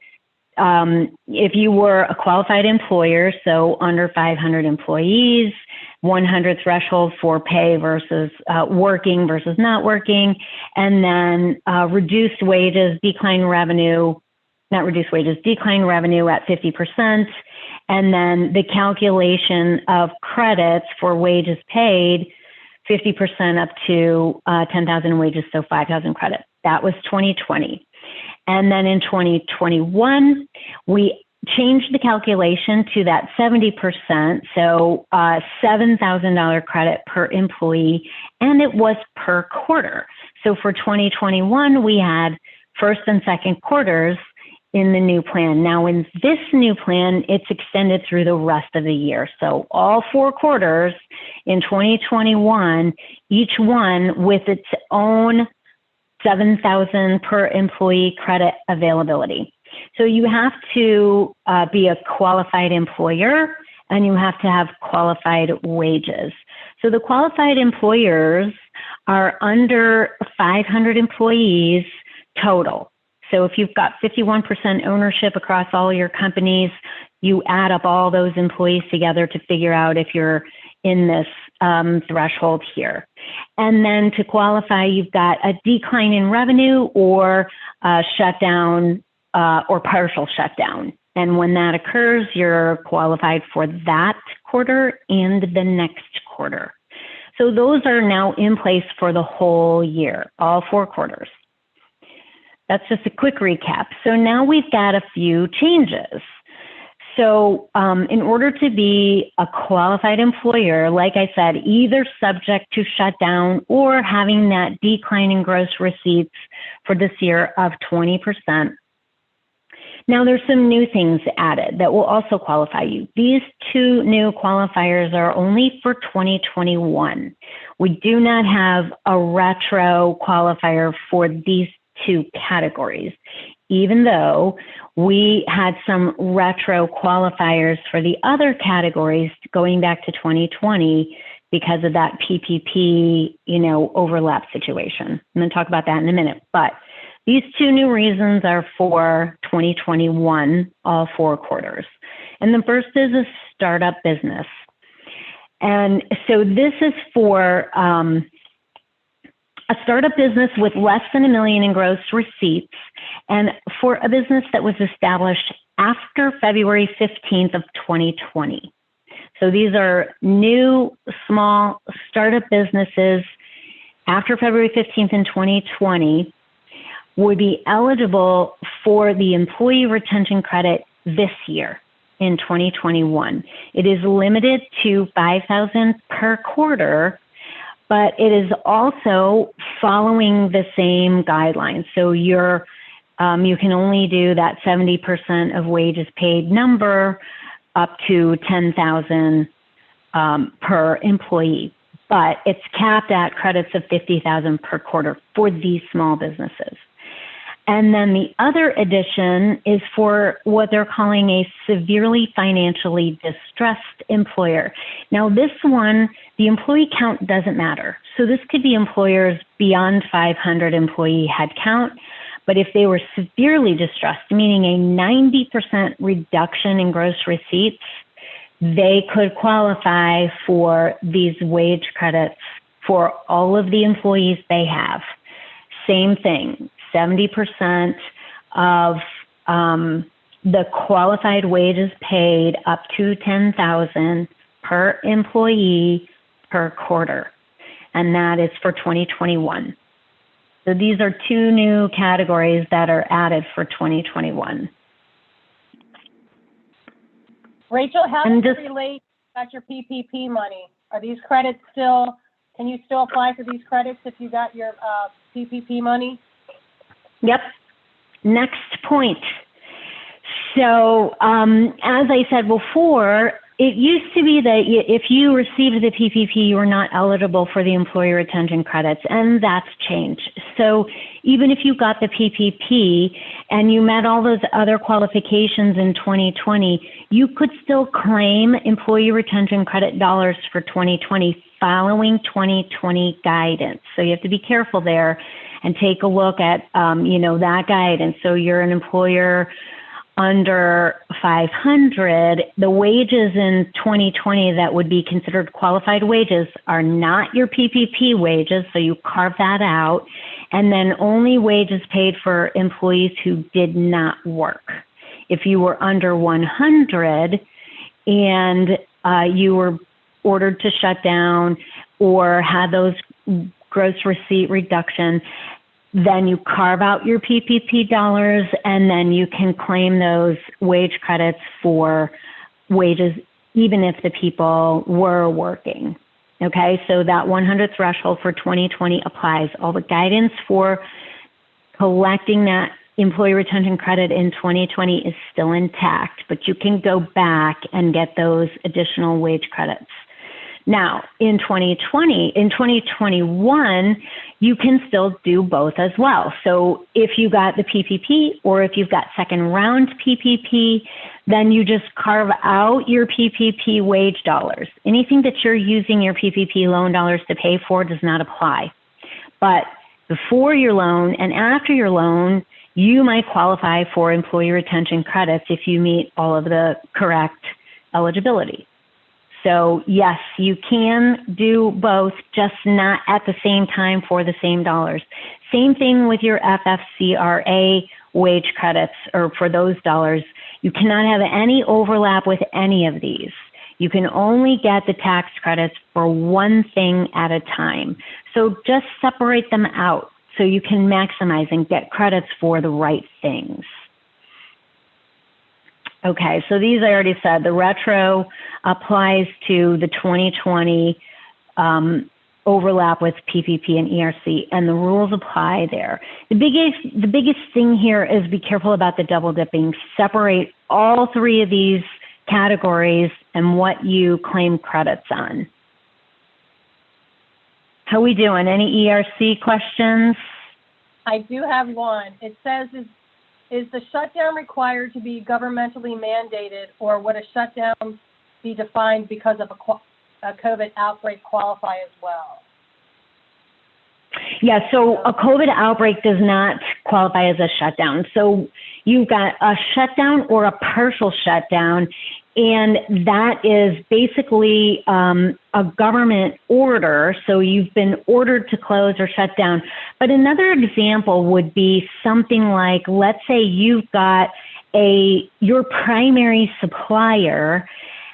if you were a qualified employer, so under 500 employees, 100 threshold for pay versus working versus not working, and then reduced wages, decline revenue, not reduced wages, decline revenue at 50%, and then the calculation of credits for wages paid, 50% up to 10,000 wages, so 5,000 credits. That was 2020. And then in 2021, we changed the calculation to that 70%, so $7,000 credit per employee, and it was per quarter. So for 2021, we had first and second quarters in the new plan. Now in this new plan, it's extended through the rest of the year. So all 4 quarters in 2021, each one with its own 7,000 per employee credit availability. So you have to be a qualified employer and you have to have qualified wages. So the qualified employers are under 500 employees total. So if you've got 51% ownership across all your companies, you add up all those employees together to figure out if you're in this threshold here. And then to qualify, you've got a decline in revenue or a shutdown or partial shutdown. And when that occurs, you're qualified for that quarter and the next quarter. So those are now in place for the whole year, all 4 quarters. That's just a quick recap. So now we've got a few changes. So in order to be a qualified employer, like I said, either subject to shutdown or having that decline in gross receipts for this year of 20%. Now there's some new things added that will also qualify you. These 2 new qualifiers are only for 2021. We do not have a retro qualifier for these two categories, even though we had some retro qualifiers for the other categories going back to 2020 because of that PPP, overlap situation. I'm going to talk about that in a minute. But these two new reasons are for 2021, all 4 quarters. And the first is a startup business. And so this is for a startup business with less than $1 million in gross receipts, and for a business that was established after February 15th of 2020. So these are new, small startup businesses after February 15th in 2020 would be eligible for the employee retention credit this year in 2021. It is limited to $5,000 per quarter, but it is also following the same guidelines. So you can only do that 70% of wages paid number up to $10,000 per employee, but it's capped at credits of $50,000 per quarter for these small businesses. And then the other addition is for what they're calling a severely financially distressed employer. Now this one, the employee count doesn't matter. So this could be employers beyond 500 employee headcount, but if they were severely distressed, meaning a 90% reduction in gross receipts, they could qualify for these wage credits for all of the employees they have. Same thing. 70% of the qualified wages paid up to $10,000 per employee per quarter, and that is for 2021. So these are two new categories that are added for 2021. Rachel, how does it relate to your PPP money? Are these credits can you still apply for these credits if you got your PPP money? Yep. Next point. So as I said before, it used to be that if you received the PPP, you were not eligible for the employee retention credits, and that's changed. So even if you got the PPP and you met all those other qualifications in 2020, you could still claim employee retention credit dollars for 2020 following 2020 guidance. So you have to be careful there and take a look at, that guidance. So you're an employer under 500, the wages in 2020 that would be considered qualified wages are not your PPP wages, so you carve that out, and then only wages paid for employees who did not work. If you were under 100 and you were ordered to shut down or had those gross receipt reduction, then you carve out your PPP dollars, and then you can claim those wage credits for wages even if the people were working. Okay, so that 100 threshold for 2020 applies. All the guidance for collecting that employee retention credit in 2020 is still intact, but you can go back and get those additional wage credits. Now, in 2021, you can still do both as well. So if you got the PPP or if you've got second round PPP, then you just carve out your PPP wage dollars. Anything that you're using your PPP loan dollars to pay for does not apply. But before your loan and after your loan, you might qualify for employee retention credits if you meet all of the correct eligibility. So yes, you can do both, just not at the same time for the same dollars. Same thing with your FFCRA wage credits, or for those dollars. You cannot have any overlap with any of these. You can only get the tax credits for one thing at a time. So just separate them out so you can maximize and get credits for the right things. Okay, so these I already said. The retro applies to the 2020 overlap with PPP and ERC, and the rules apply there. The biggest thing here is be careful about the double dipping. Separate all three of these categories and what you claim credits on. How we doing? Any ERC questions? I do have one. It says, is the shutdown required to be governmentally mandated, or would a shutdown be defined because of a COVID outbreak qualify as well? Yeah, so a COVID outbreak does not qualify as a shutdown. So you've got a shutdown or a partial shutdown, and that is basically a government order. So you've been ordered to close or shut down. But another example would be something like, let's say you've got your primary supplier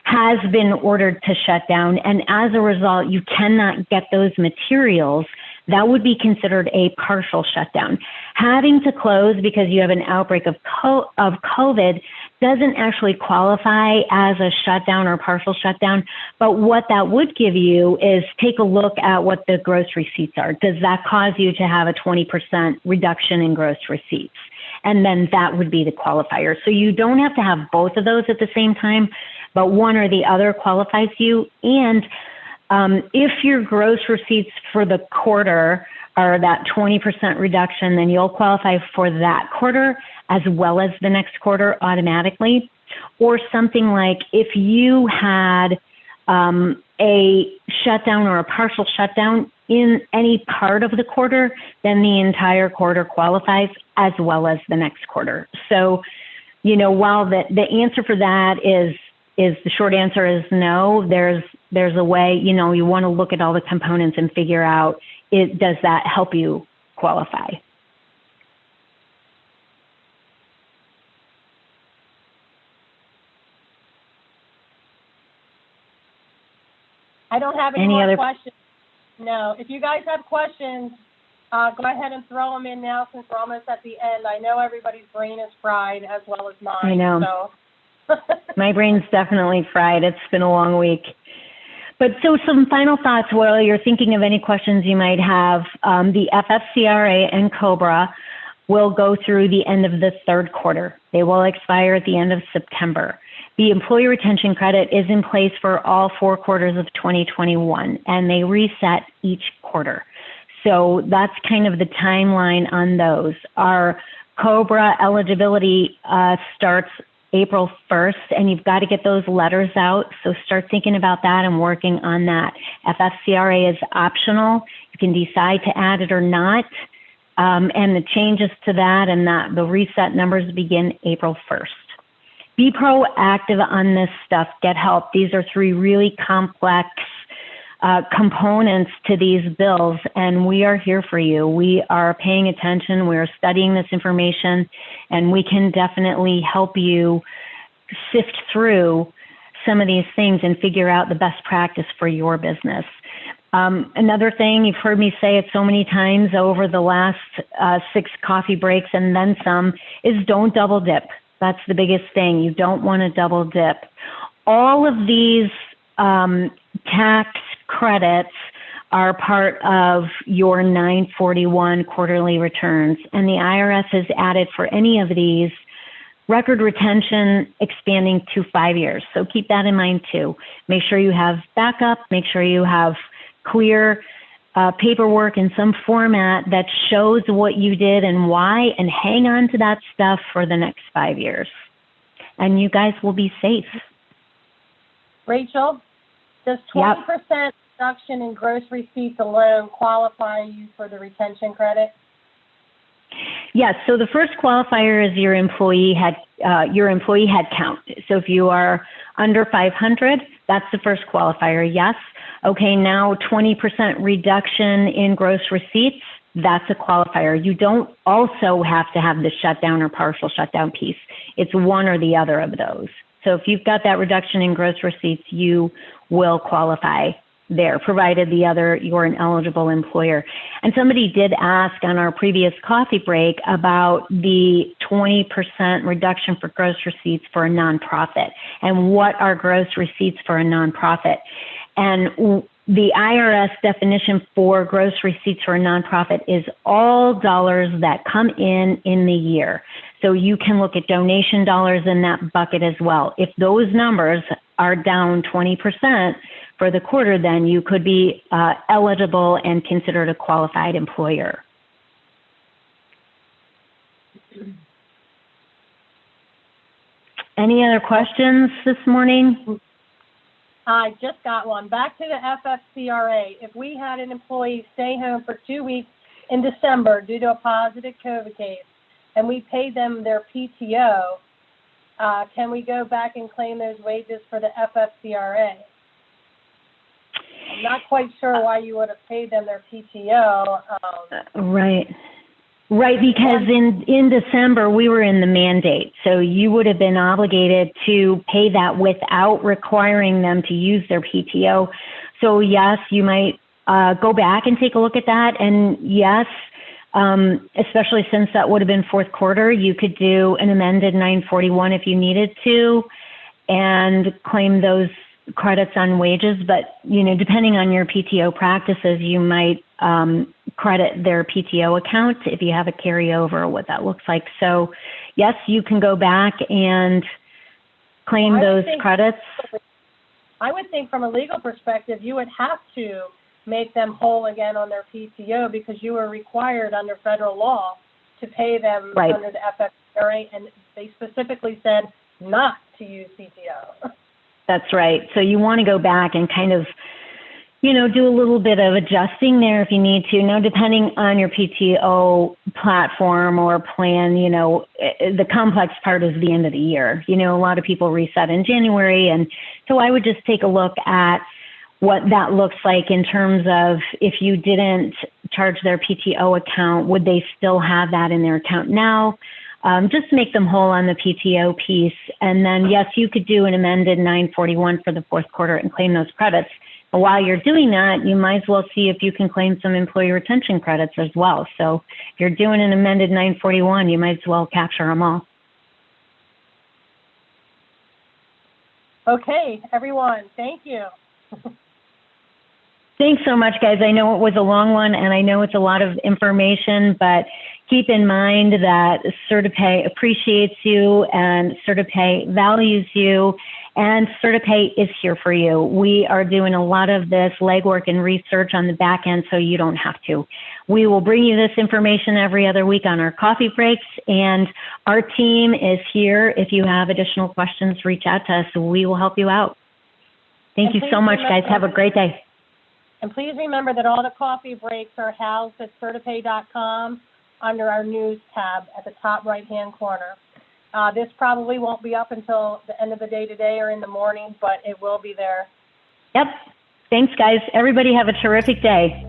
has been ordered to shut down, and as a result, you cannot get those materials. That would be considered a partial shutdown. Having to close because you have an outbreak of COVID doesn't actually qualify as a shutdown or partial shutdown, but what that would give you is take a look at what the gross receipts are. Does that cause you to have a 20% reduction in gross receipts? And then that would be the qualifier. So you don't have to have both of those at the same time, but one or the other qualifies you. And if your gross receipts for the quarter are that 20% reduction, then you'll qualify for that quarter as well as the next quarter automatically. Or something like if you had a shutdown or a partial shutdown in any part of the quarter, then the entire quarter qualifies as well as the next quarter. So, you know, while the answer for that is the short answer is no, there's a way, you know, you want to look at all the components and figure out, does that help you qualify? I don't have any more questions. No. If you guys have questions, go ahead and throw them in now since we're almost at the end. I know everybody's brain is fried as well as mine. I know. So. My brain's definitely fried. It's been a long week. But so some final thoughts while you're thinking of any questions you might have. The FFCRA and COBRA will go through the end of the third quarter. They will expire at the end of September. The employee retention credit is in place for all 4 quarters of 2021, and they reset each quarter. So that's kind of the timeline on those. Our COBRA eligibility starts April 1st, and you've got to get those letters out. So start thinking about that and working on that. FFCRA is optional. You can decide to add it or not. And the changes to that and the reset numbers begin April 1st. Be proactive on this stuff. Get help. These are 3 really complex components to these bills, and we are here for you. We are paying attention. We are studying this information, and we can definitely help you sift through some of these things and figure out the best practice for your business. Another thing, you've heard me say it so many times over the last 6 coffee breaks and then some, is don't double dip. That's the biggest thing. You don't want to double dip. All of these tax credits are part of your 941 quarterly returns, and the IRS has added for any of these record retention expanding to 5 years. So keep that in mind too. Make sure you have backup, make sure you have clear paperwork in some format that shows what you did and why, and hang on to that stuff for the next 5 years. And you guys will be safe. Rachel, does 20% reduction in gross receipts alone qualify you for the retention credit? Yes. So the first qualifier is your employee head count. So if you are under 500, that's the first qualifier. Yes. Okay. Now 20% reduction in gross receipts. That's a qualifier. You don't also have to have the shutdown or partial shutdown piece. It's one or the other of those. So if you've got that reduction in gross receipts, you will qualify there, provided you're an eligible employer. And somebody did ask on our previous coffee break about the 20% reduction for gross receipts for a nonprofit and what are gross receipts for a nonprofit. And the IRS definition for gross receipts for a nonprofit is all dollars that come in the year. So you can look at donation dollars in that bucket as well. If those numbers are down 20% for the quarter, then you could be eligible and considered a qualified employer. Any other questions this morning? I just got one. Back to the FFCRA. If we had an employee stay home for 2 weeks in December due to a positive COVID case, and we paid them their PTO, can we go back and claim those wages for the FFCRA? I'm not quite sure why you would have paid them their PTO. Right, because in December, we were in the mandate. So you would have been obligated to pay that without requiring them to use their PTO. So yes, you might go back and take a look at that. And yes, especially since that would have been fourth quarter, you could do an amended 941 if you needed to and claim those credits on wages. But, you know, depending on your PTO practices, you might credit their PTO account if you have a carryover, what that looks like. So yes, you can go back and claim those credits. I would think from a legal perspective, you would have to make them whole again on their PTO because you were required under federal law to pay them under the FFCRA, and they specifically said not to use PTO. That's right. So you want to go back and kind of, you know, do a little bit of adjusting there if you need to. Now, depending on your PTO platform or plan, you know, the complex part is the end of the year. You know, a lot of people reset in January. And so I would just take a look at what that looks like in terms of if you didn't charge their PTO account, would they still have that in their account now? Just make them whole on the PTO piece. And then, yes, you could do an amended 941 for the fourth quarter and claim those credits. But while you're doing that, you might as well see if you can claim some employee retention credits as well. So if you're doing an amended 941, you might as well capture them all. Okay, everyone, thank you. Thanks so much, guys. I know it was a long one, and I know it's a lot of information, but keep in mind that CertaPay appreciates you, and CertaPay values you, and CertaPay is here for you. We are doing a lot of this legwork and research on the back end, so you don't have to. We will bring you this information every other week on our coffee breaks, and our team is here. If you have additional questions, reach out to us. We will help you out. Thank you so much, guys. Have a great day. And please remember that all the coffee breaks are housed at CertaPay.com under our news tab at the top right-hand corner. This probably won't be up until the end of the day today or in the morning, but it will be there. Yep. Thanks, guys. Everybody have a terrific day.